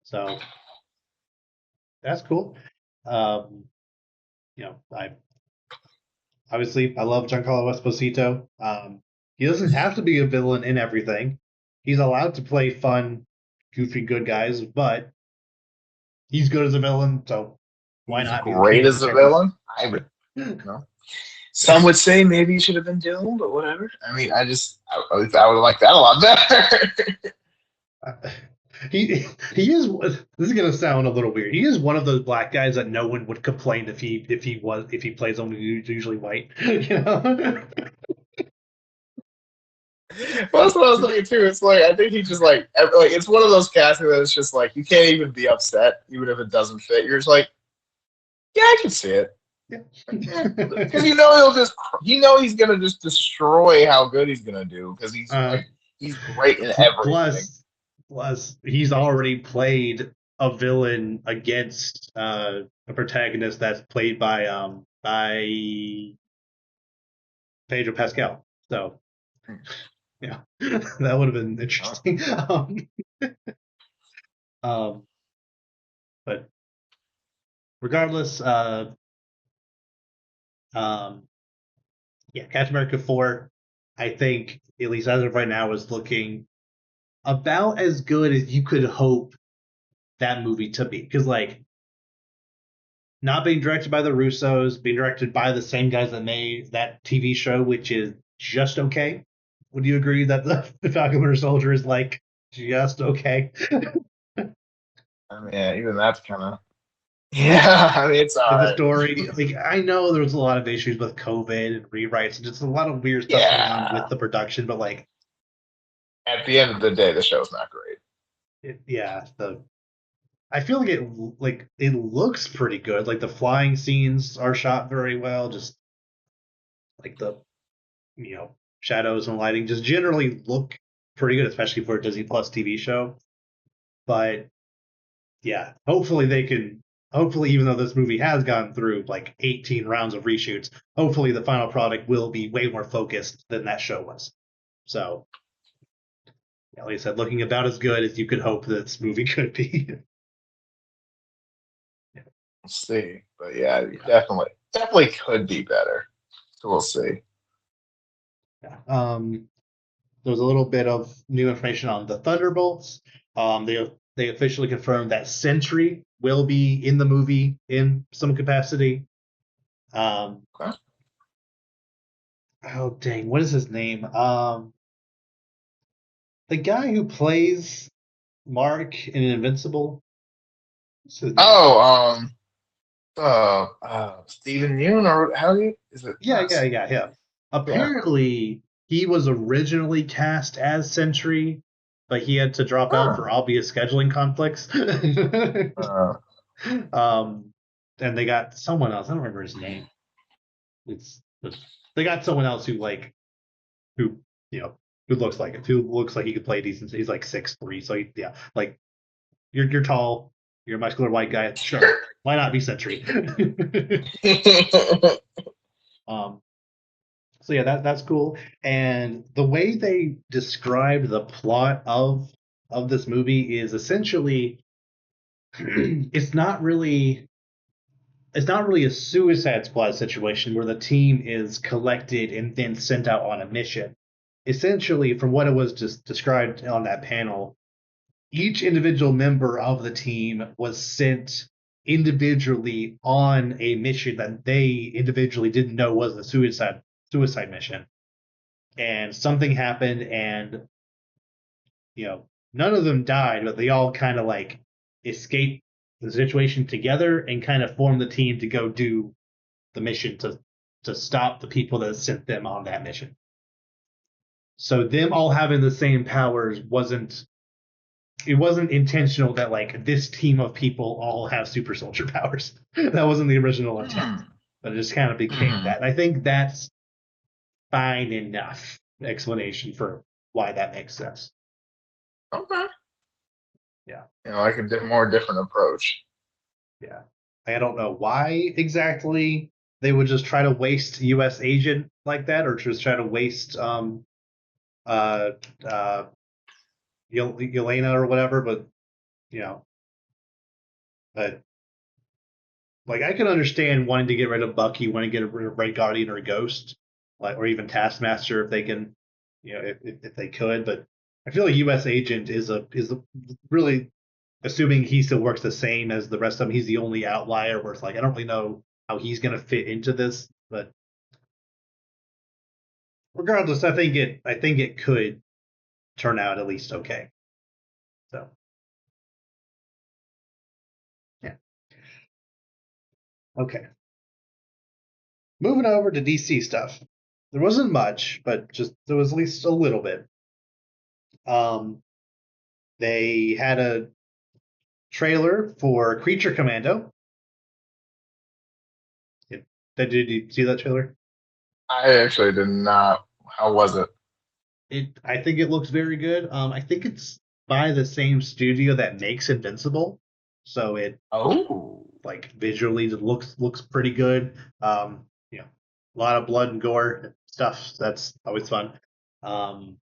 So that's cool. Um, I obviously I love Giancarlo Esposito. He doesn't have to be a villain in everything. He's allowed to play fun, goofy good guys, but he's good as a villain. So why He's not be the king great of the as a Serpent? villain. I would, you know. Some would say maybe he should have been doomed, but whatever. I mean, I would like that a lot better. He is. This is gonna sound a little weird. He is one of those black guys that no one would complain if he plays only usually white. Well, that's what I was thinking too. It's like I think he just like it's one of those castings that it's just like you can't even be upset even if it doesn't fit. You're just like, yeah, I can see it. Yeah. Because he's gonna just destroy how good he's gonna do because he's great in everything. Plus, he's already played a villain against a protagonist that's played by Pedro Pascal. So yeah, that would have been interesting. Um, but regardless, um, yeah, Captain America 4, I think, at least as of right now, is looking about as good as you could hope that movie to be. Because, like, not being directed by the Russos, being directed by the same guys that made that TV show, which is just okay. Would you agree that the Falcon Winter Soldier is, like, just okay? I mean, yeah, even that's kind of yeah. I mean, it's all Like, the right. story, like, I know there was a lot of issues with COVID and rewrites, and just a lot of weird stuff going on with Yeah, the production, but, like, at the end of the day, the show's not great. I feel like it looks pretty good. Like the flying scenes are shot very well. Just like the shadows and lighting just generally look pretty good, especially for a Disney Plus TV show. But yeah, hopefully they can. Hopefully, even though this movie has gone through like 18 rounds of reshoots, hopefully the final product will be way more focused than that show was. So, yeah, like I said, looking about as good as you could hope this movie could be. We'll see. But yeah, definitely could be better. So we'll see. Yeah. There's a little bit of new information on the Thunderbolts. They officially confirmed that Sentry will be in the movie in some capacity. Okay. Oh dang, what is his name? The guy who plays Mark in Invincible. What's his name? Oh, Stephen Yoon, or how do you is it Yeah, not? yeah. Yeah. Apparently, he was originally cast as Sentry, but he had to drop out Huh. for obvious scheduling conflicts. Uh, um, and they got someone else. I don't remember his name. It's they got someone else who you know who looks like it, who looks like he could play decent. He's like 6'3", so yeah, like you're tall, you're a muscular white guy. Sure, why not be Sentry? um, so yeah, that's cool. And the way they described the plot of this movie is essentially it's not really a Suicide Squad situation where the team is collected and then sent out on a mission. Essentially, from what it was just described on that panel, each individual member of the team was sent individually on a mission that they individually didn't know was a suicide mission. And something happened, and none of them died, but they all kind of like escaped the situation together and kind of formed the team to go do the mission to stop the people that sent them on that mission. So them all having the same powers wasn't intentional that like this team of people all have super soldier powers. That wasn't the original intent. But it just kind of became hmm that. And I think that's fine enough explanation for why that makes sense. Okay. Yeah. Like a more different approach. Yeah. I don't know why exactly they would just try to waste US agent like that or just try to waste uh uh Yelena or whatever, but you know, but like I can understand wanting to get rid of Bucky, wanting to get rid of Red Guardian or Ghost, like or even Taskmaster if they can, if they could. But I feel like U.S. Agent is a really assuming he still works the same as the rest of them. He's the only outlier where it's like I don't really know how he's gonna fit into this. But regardless, I think it could turn out at least okay. So yeah, okay. Moving over to DC stuff. There wasn't much, but just there was at least a little bit. Um, they had a trailer for Creature Commando. Did you see that trailer? I actually did not. How was it? I think it looks very good. I think it's by the same studio that makes Invincible, so it Oh. like visually it looks pretty good. A lot of blood and gore stuff. That's always fun. Um,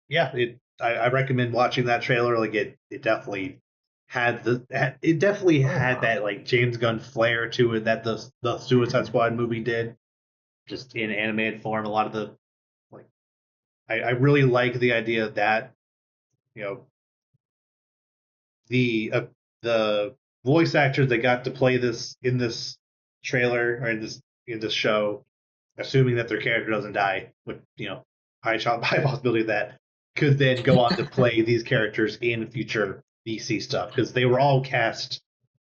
yeah, I recommend watching that trailer. Like it definitely had Oh. that like James Gunn flair to it that the Suicide Mhm. Squad movie did, just in animated form. A lot of the like I really like the idea that you know the voice actors that got to play this in this trailer or in this show, assuming that their character doesn't die, with high possibility of that, could then go on to play these characters in future DC stuff because they were all cast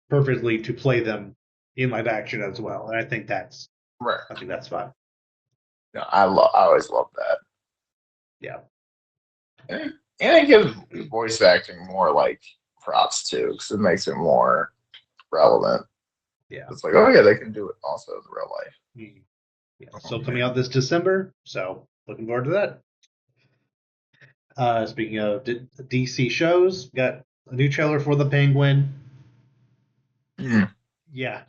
perfectly to play them in live action as well, and I think Right. that's fun. No, I always love that. Yeah. And it gives voice acting more like props too, because it makes it more relevant. Yeah. It's like, oh yeah, they can do it also in real life. Yeah. Oh, So coming man. out this December, so looking forward to that. Speaking of DC shows, got a new trailer for The Penguin. Mm, Yeah.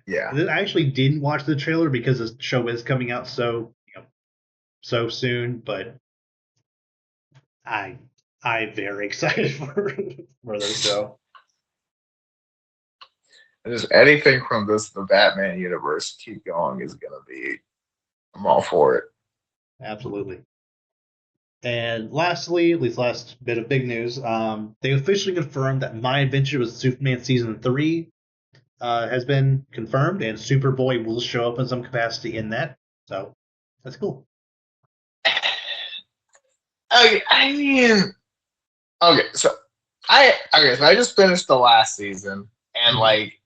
yeah. I actually didn't watch the trailer because the show is coming out so soon, but I I'm very excited for the show. Just anything from the Batman universe keep going is gonna be. I'm all for it. Absolutely. And lastly, at least last bit of big news, they officially confirmed that My Adventure with Superman season 3 has been confirmed, and Superboy will show up in some capacity in that. So that's cool. I mean, okay, so so I just finished the last season, and Mhm. like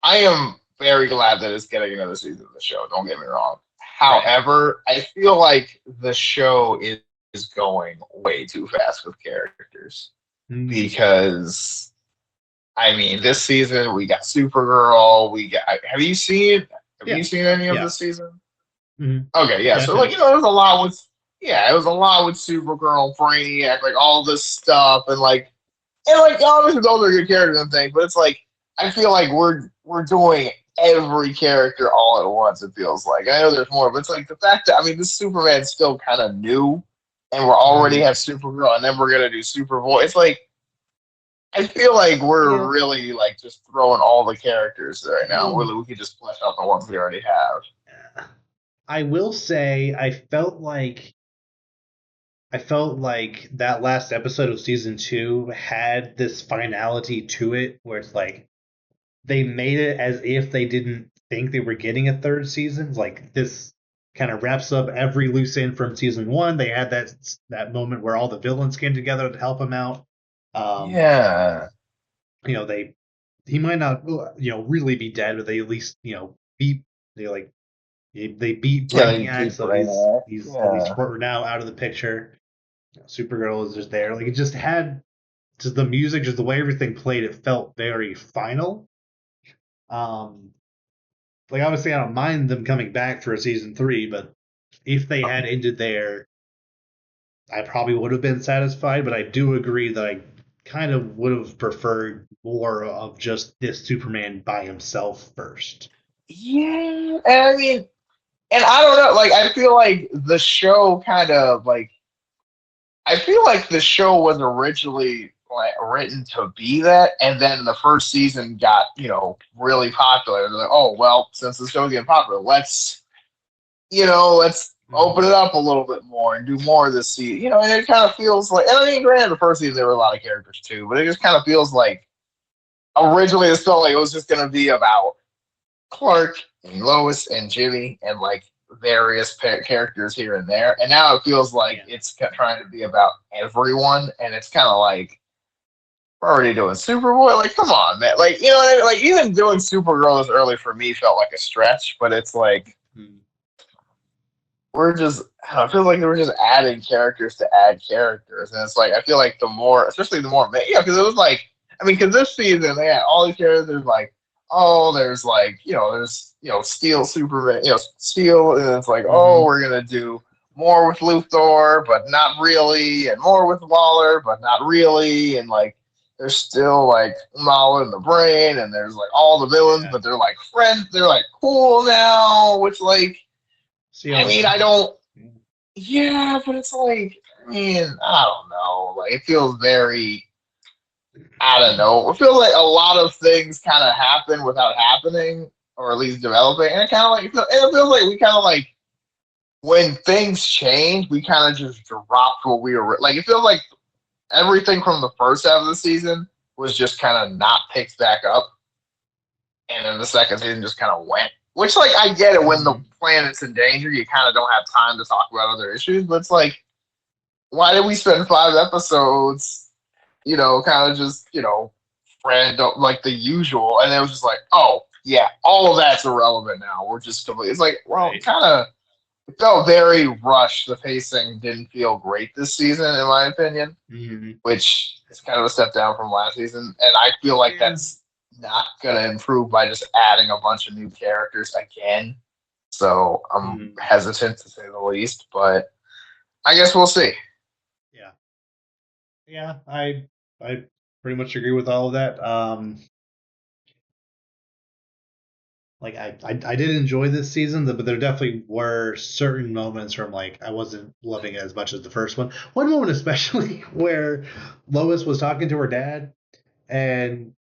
I am very glad that it's getting another season of the show. Don't get me wrong. Right. However, I feel like the show is going way too fast with characters Mm. because I mean, this season we got Supergirl. We got. Have you seen? Have you Yeah. seen any of Yeah. this season? Mm-hmm. Okay, yeah. Yeah. I So like finished. it was a lot with it was a lot with Supergirl, Brainiac, like all this stuff, and like obviously those are good characters and things, but it's like I feel like we're doing every character all at once. It feels like I know there's more, but it's like the fact that I mean this Superman's still kind of new, and we're already Mm. have Supergirl, and then we're gonna do Superboy. It's like I feel like Yeah. we're really like just throwing all the characters right now. Well, Really, we could just flesh out the ones we already have. I will say I felt like that last episode of season 2 had this finality to it where it's like they made it as if they didn't think they were getting a third season. Like this kind of wraps up every loose end from season 1. They had that moment where all the villains came together to help him out. Um, Yeah, they he might not really be dead, but they at least beat they like they beat yeah, they Brainiac, beat so he's Brainiac. he's at least Yeah. for now out of the picture. Supergirl is just there. Like it just had just the music, just the way everything played, it felt very final. Um, like obviously I don't mind them coming back for a season 3, but if they had ended there, I probably would have been satisfied. But I do agree that I kind of would have preferred more of just this Superman by himself first. Yeah, and I mean, and I don't know, like I feel like the show kind of like I feel like the show was originally like written to be that, and then the first season got really popular. They're like, oh well, since the show's getting popular, let's open Mm-hmm. it up a little bit more and do more of this season. And it kind of feels like, and I mean, granted, the first season there were a lot of characters too, but it just kind of feels like originally it felt like it was just going to be about Clark and Lois and Jimmy and like various characters here and there, and now it feels like Yeah. it's trying to be about everyone, and it's kind of like we're already doing Superboy. Like, come on, man! Like, you know what I mean? Like, even doing Supergirl this early for me felt like a stretch, but it's like Mm. we're just I don't know, it feels like we're just adding characters to add characters, and it's like I feel like the more, especially the more, yeah, because it was like I mean, because this season they had all these characters like oh, there's like there's Steel Superman, Steel, and it's like oh, Mm-hmm. we're gonna do more with Luthor, but not really, and more with Waller, but not really, and like there's still like Mala in the Brain, and there's like all the villains, Yeah. but they're like friends, they're like cool now, which like See I how. mean, I don't. Yeah, but it's like, I mean, I don't know. Like, it feels very. I don't know. It feels like a lot of things kind of happen without happening, or at least developing, and it kind of like it feels like we kind of like when things change, we kind of just dropped what we were like. It feels like everything from the first half of the season was just kind of not picked back up, and then the second season just kind of went. Which, like, I get it when the Mm-hmm. planet's in danger, you kind of don't have time to talk about other issues, but it's like, why did we spend 5 episodes, kind of just, random, like the usual, and it was just like, oh, yeah, all of that's irrelevant now. We're just completely, it's like, well, Right. kind of, it felt very rushed. The pacing didn't feel great this season, in my opinion, Mhm. which is kind of a step down from last season. And I feel like Yeah. that's not going to improve by just adding a bunch of new characters again. So I'm Mhm. hesitant to say the least, but I guess we'll see. Yeah. Yeah. I pretty much agree with all of that. Like I did enjoy this season, but there definitely were certain moments where I'm like I wasn't loving it as much as the first one. One moment especially where Lois was talking to her dad, and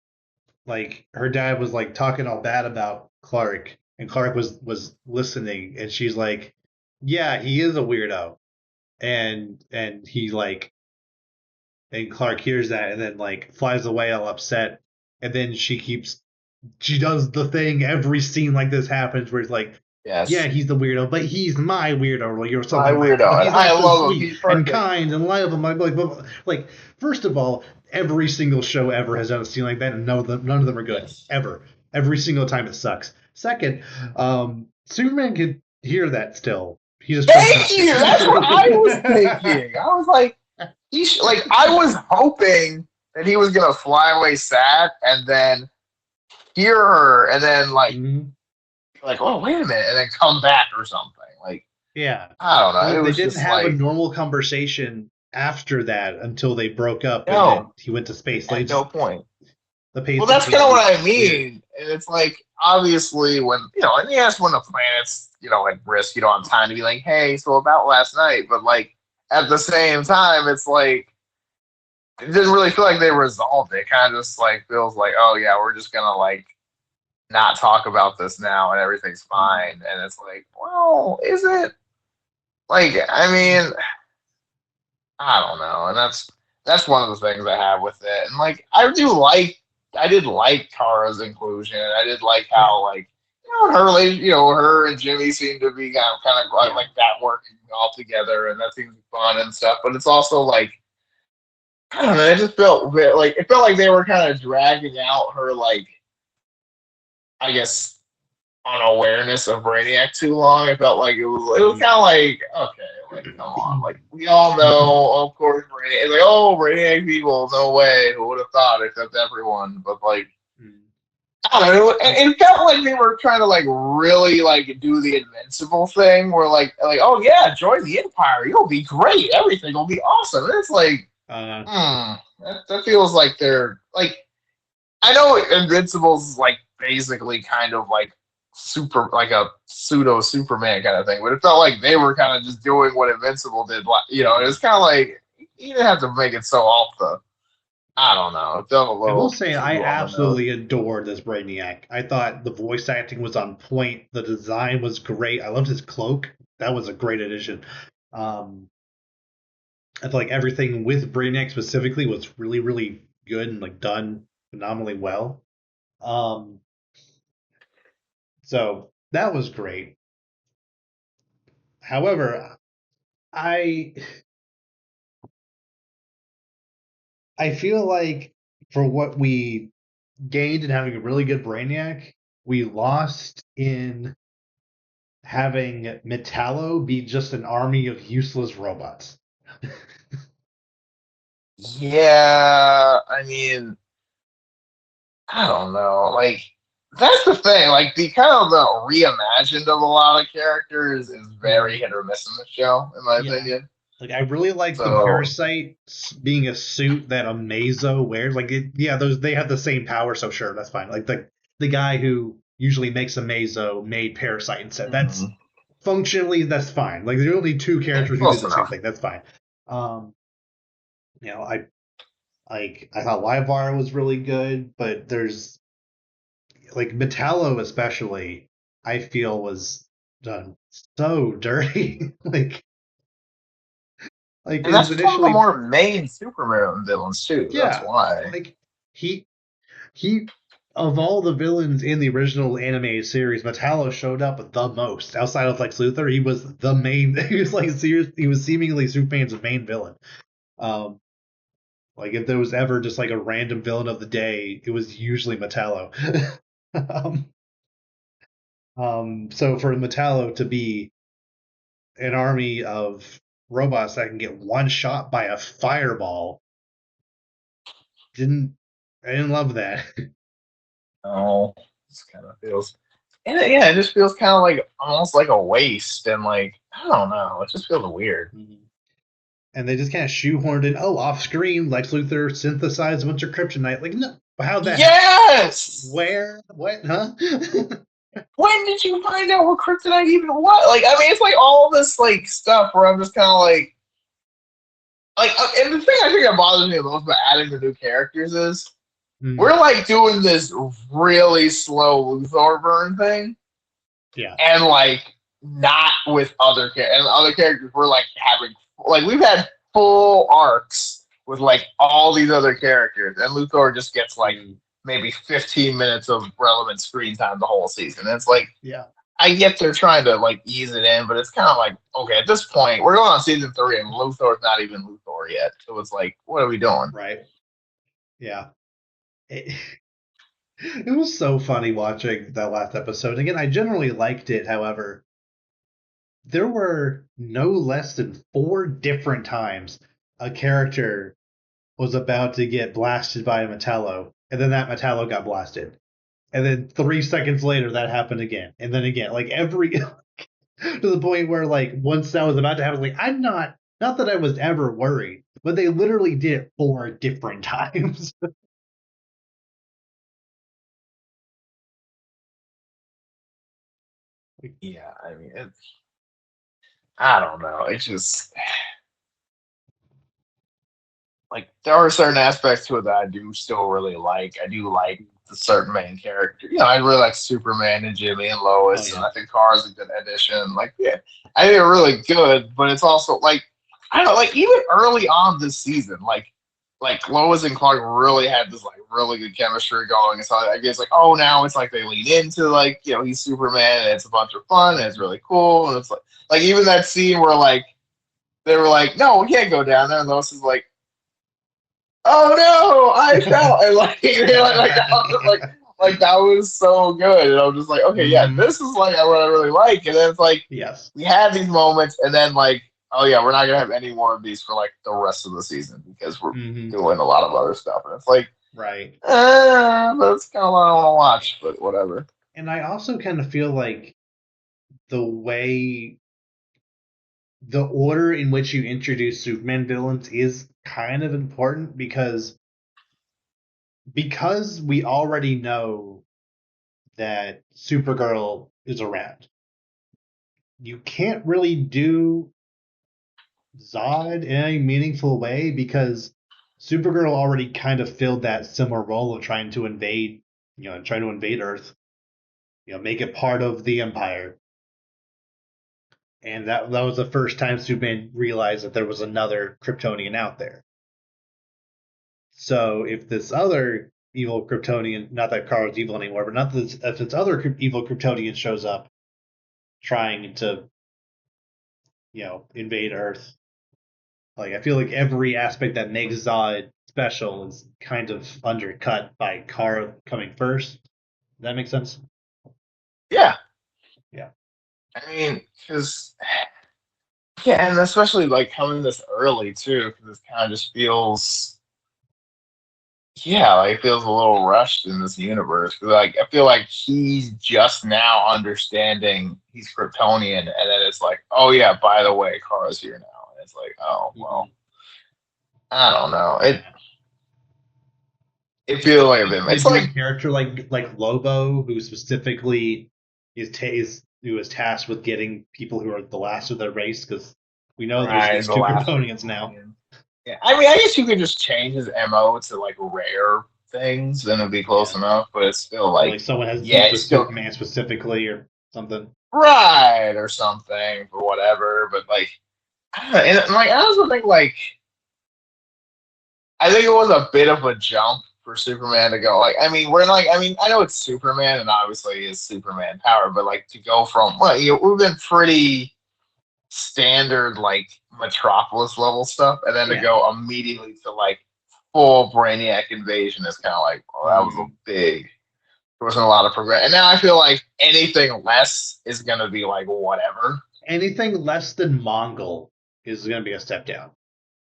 like her dad was like talking all bad about Clark, and Clark was listening, and she's like, "Yeah, he is a weirdo," and he like, and Clark hears that, and then like flies away all upset, and then she does the thing every scene like this happens where it's like, yeah, Yes. he's the weirdo, but he's my weirdo, or My something like that. But weirdo. And he's I also love him. sweet He's and perfect. kind and love him. Like, first of all, every single show ever has done a scene like that, and none of them are good Yes. ever. Every single time it sucks. Second, Superman could hear that still. He just chose Thank not to. you. That's what I was thinking. I was like, like I was hoping that he was gonna fly away sad and then hear her and then Mhm. oh wait a minute and then come back or something. Like Yeah. I don't know. Well, It they was didn't just have a like normal conversation after that until they broke up, and then no, he went to space. Like, at no point. the Well, pacing that's just kind of was what I weird. mean. And it's like obviously when and yes, when the planet's at risk, you don't have time to be like, hey, so about last night. But like at the same time, it's like it didn't really feel like they resolved it. It kind of just like feels like, oh yeah, we're just gonna like not talk about this now and everything's Mhm. fine. And it's like, well, is it? Like, I mean, I don't know. And that's one of the things I have with it. And like I did like Kara's inclusion. I did like Yeah, how her and Jimmy seem to be kind of yeah. like that working all together and that seems fun and stuff. But it's also like I don't know, it just felt like it felt like they were kind of dragging out her like I guess unawareness of Brainiac too long. It felt like it was Mhm. kind of like okay, like come on, like we all know, of course, Brainiac. It's like oh, Brainiac people, no way, who would have thought except everyone. But like Mhm. I don't know, Like, it felt like they were trying to like really like do the Invincible thing, where like oh yeah, join the Empire, you'll be great, everything will be awesome. And it's like uh, that feels like they're like I know Invincible's like basically kind of like super like a pseudo Superman kind of thing, but it felt like they were kind of just doing what Invincible did. It was mhm. kind of like you didn't have to make it so off the. I don't know. It felt a I will little say I too on the nose. absolutely adored this Brainiac. I thought the voice acting was on point. The design was great. I loved his cloak. That was a great addition. Um, I feel like everything with Brainiac specifically was really, really good and like done phenomenally well. Um, so that was great. However, I I feel like for what we gained in having a really good Brainiac, we lost in having Metallo be just an army of useless robots. Yeah, I mean, I don't know. Like that's the thing. Like the kind of the reimagined of a lot of characters is very Mhm. hit or miss in the show, in my Yeah. opinion. Like I really like the So parasite being a suit that a Mazo wears. Like yeah, those they have the same power, so sure, that's fine. Like the guy who usually makes a Mazo made parasite and said that's mhm. functionally that's fine. Like there are only two Yeah, characters who did close the same enough. thing. That's fine. Um, I thought Livewire was really good, but there's like Metallo especially. I feel was done so dirty. like And it was that's one of the initially more main Superman villains too. That's yeah why. like he he of all the villains in the original animated series, Metallo showed up the most. Outside of Lex Luthor, he was the main. He was like serious. He was seemingly Superman's main villain. Um, like if there was ever just like a random villain of the day, it was usually Metallo. um, so for Metallo to be an army of robots that can get one shot by a fireball. I didn't love that. Oh, this kind of feels. And it just feels kind of like almost like a waste, and like I don't know, it just feels weird. And they just kind of shoehorned in, off screen, Lex Luthor synthesized a bunch of kryptonite. Like, no, how'd that Yes! happen? Where? What? Huh? When did you find out what kryptonite even was? Like, I mean, it's like all this like stuff where I'm just kind of like, and the thing I think that bothers me the most about adding the new characters is we're like doing this really slow Luthor burn thing. Yeah. And like not with other characters. And other characters we're like having like we've had full arcs with like all these other characters, and Luthor just gets like maybe 15 minutes of relevant screen time the whole season. And it's like, yeah, I get they're trying to like ease it in, but it's kind of like, okay, at this point we're going on season 3 and Luthor's not even Luthor yet. So it's like, what are we doing? Right. Yeah. It was so funny watching that last episode. Again, I generally liked it. However, there were no less than 4 different times a character was about to get blasted by a Metallo, and then that Metallo got blasted. And then 3 seconds later, that happened again. And then again. Like, every... to the point where, like, once that was about to happen, like, I'm not that I was ever worried, but they literally did it 4 different times. Yeah, I mean, I don't know. It's just like there are certain aspects to it that I do still really like. I do like the certain main character. You know, I really like Superman and Jimmy and Lois, and I think Kara's a good addition. Like, yeah, I think they're really good, but it's also like I don't know, like even early on this season, like Lois and Clark really had this like really good chemistry going. And so I guess like, oh, now it's like they lean into like, you know, he's Superman and it's a bunch of fun and it's really cool. And it's like even that scene where like they were like, no, we can't go down there, and Lois is like, oh no, I fell, and like, like that was so good, and I'm just like, okay, yeah, this is like what I really like, and then it's like, yes, we had these moments, and then like, oh yeah, we're not gonna have any more of these for like the rest of the season because we're doing a lot of other stuff, and it's like, right, that's kind of what I want to watch, but whatever. And I also kind of feel like the way the order in which you introduce Superman villains is kind of important because we already know that Supergirl is around. You can't really do Zod in a meaningful way because Supergirl already kind of filled that similar role of trying to invade Earth, make it part of the Empire. And that was the first time Superman realized that there was another Kryptonian out there. So if this other evil Kryptonian, not that Kara's evil anymore, but not this, if this other evil Kryptonian shows up trying to, invade Earth, like I feel like every aspect that makes Zod special is kind of undercut by Kara coming first. Does that make sense? Yeah. Yeah. I mean, because yeah, and especially like coming this early too, because it kind of just feels, yeah, like it feels a little rushed in this universe. 'Cause, like I feel like he's just now understanding he's Kryptonian, and then it's like, oh yeah, by the way, Kara's here now, and it's like, oh well, I don't know. It feels like a bit. It's like a character like Lobo, who specifically who is tasked with getting people who are the last of their race, because we know there's the 2 Kryptonians now. Yeah, I mean, I guess you could just change his MO to like rare things, then it'd be close enough. But it's still like someone has beef with Superman specifically or something, right, or something or whatever. But like, I don't know, and like I also think like I think it was a bit of a jump for Superman to go like. I mean, I know it's Superman, and obviously it's Superman power, but like to go from we've been pretty standard like Metropolis level stuff, and then to go immediately to like full Brainiac invasion is kind of like, well, that was a big. There wasn't a lot of progress, and now I feel like anything less is gonna be like whatever. anything less than Mongol is going to be a step down.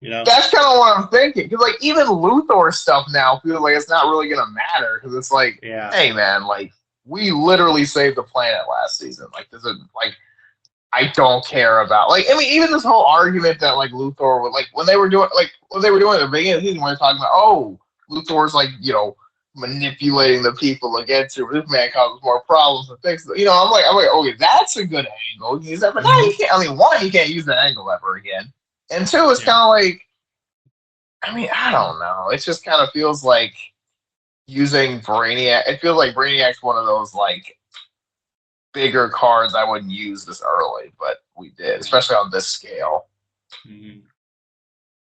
You know, That's kind of what I'm thinking. Because like even Luthor stuff now feels like it's not really gonna matter. Because it's like, yeah, hey man, like we literally saved the planet last season. Like this is like I don't care about like I mean even this whole argument that like Luthor would like when they were doing at the beginning of the season when they were talking about Luthor's like manipulating the against you. This man causes more problems and things. I'm like okay, that's a good angle. Use that, but now you can't. I mean, one, you can't use that angle ever again, and two, it's kind of like I mean, I don't know. It just kind of feels like using Brainiac. It feels like Brainiac's one of those like bigger cards I wouldn't use this early, but we did, especially on this scale. mm-hmm.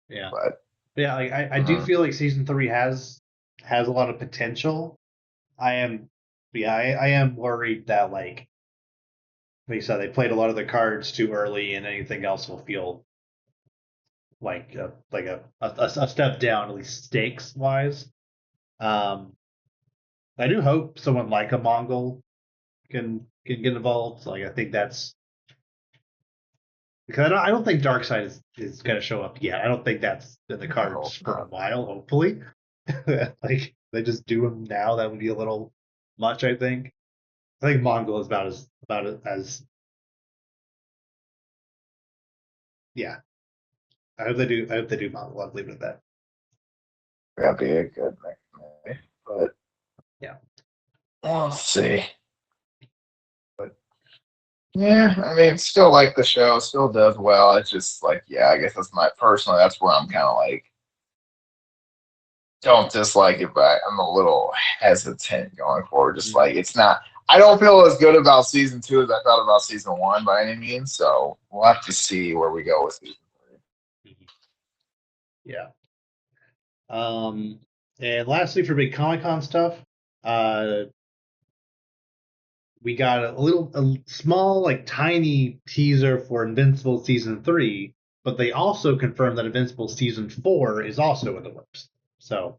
Yeah, but yeah. Like I do feel like season 3 has a lot of potential. I am worried that like you said they played a lot of the cards too early, and anything else will feel like a step down, at least stakes wise. I do hope someone like a Mongol can get involved. Like I think that's because I don't think Darkseid is going to show up yet. I don't think that's in the cards for a while. Hopefully, like they just do him now. That would be a little much. I think Mongol is about as yeah. I hope they do. I hope they do Mongol. I'll leave it at that. That'd be a good thing, but yeah, we'll see. But yeah, I mean, still like the show, still does well. It's just like, yeah, I guess that's that's where I'm kind of like, don't dislike it, but I'm a little hesitant going forward. Just like, it's not, I don't feel as good about season 2 as I felt about season 1 by any means. So we'll have to see where we go with season 3. Yeah. And lastly, for big Comic-Con stuff, we got a small, like tiny teaser for Invincible season 3, but they also confirmed that Invincible season 4 is also in the works. So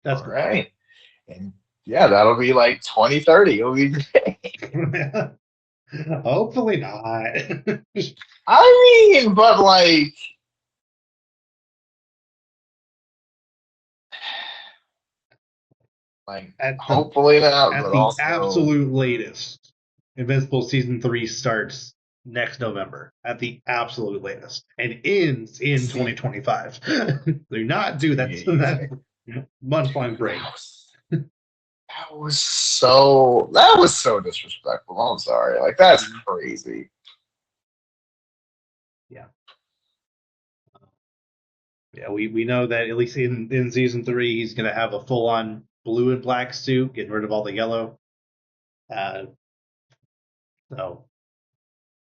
that's all right. And yeah, that'll be like 2030. It'll be great. Hopefully not. I mean, but hopefully not. At But the also, absolute latest, Invincible season 3 starts next November at the absolute latest and ends in 2025. Do not do that month long break. That was so disrespectful. I'm sorry. Like that's crazy. Yeah. Yeah, we know that at least in season 3 he's gonna have a full on blue and black suit, getting rid of all the yellow. So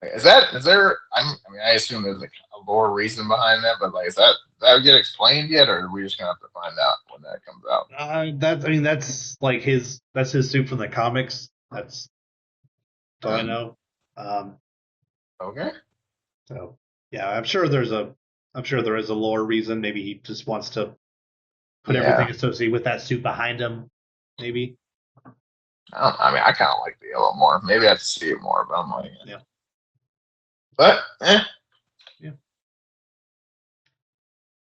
is there? I mean, I assume there's a lore reason behind that, but like, is that get explained yet, or are we just gonna have to find out when that comes out? That's like that's his suit from the comics. That's all I know. Okay. So yeah, I'm sure there is a lore reason. Maybe he just wants to put everything associated with that suit behind him. Maybe. I mean, I kind of like the yellow more. Maybe I have to see it more, but I'm like, yeah. But yeah.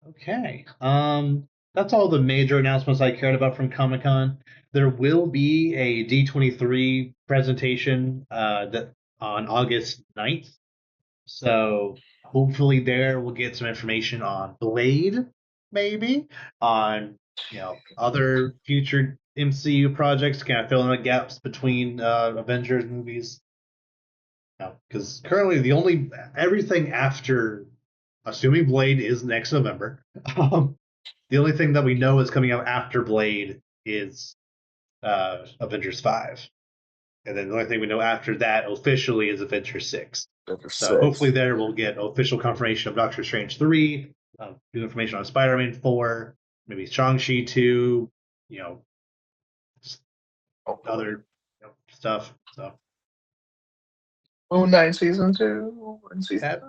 Okay. That's all the major announcements I cared about from Comic-Con. There will be a D23 presentation that on August 9th. So hopefully there we'll get some information on Blade, maybe on other future MCU projects, kind of fill in the gaps between Avengers movies. Because currently everything after, assuming Blade is next November, the only thing that we know is coming out after Blade is Avengers 5. And then the only thing we know after that officially is Avengers 6. So hopefully there we'll get official confirmation of Doctor Strange 3, new information on Spider-Man 4, maybe Shang-Chi 2, other stuff. So Moon Knight season 2 and season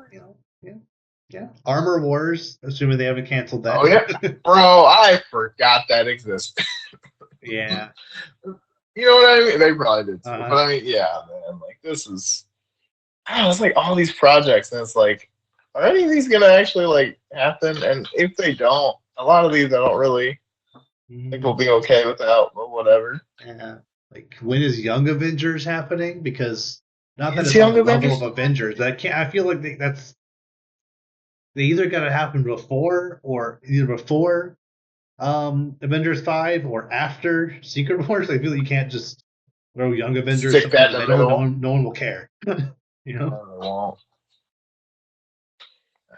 3. Yeah. Armor Wars, assuming they haven't canceled that. Oh yeah, bro, I forgot that existed. Yeah. You know what I mean? They probably did too. But I mean, yeah, man, like this is I don't know, it's like all these projects, and it's like, are any of these gonna actually like happen? And if they don't, a lot of these I don't really think we'll Mm, be okay without, but whatever. yeah. Like when is Young Avengers happening? Because not that Is it's on Young the level Avengers of still Avengers. That can't. I feel like that's they either got to happen before or either before Avengers 5 or after Secret Wars. I feel like you can't just throw Young Avengers stick somewhere that in in the the middle. No middle? one no one will care. you know. No, they won't.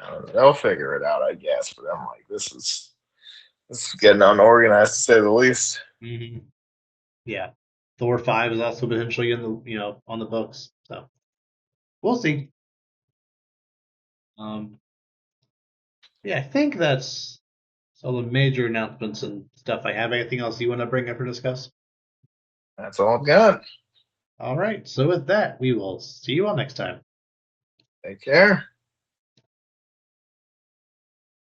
I don't know. They'll figure it out, I guess. But I'm like, this is getting unorganized to say the least. hmm Yeah. Thor 5 is also potentially in the on the books. So we'll see. Um yeah, I think that's all the major announcements and stuff I have. Anything else you want to bring up or discuss? That's all I've got. All right. So with that, we will see you all next time. Take care.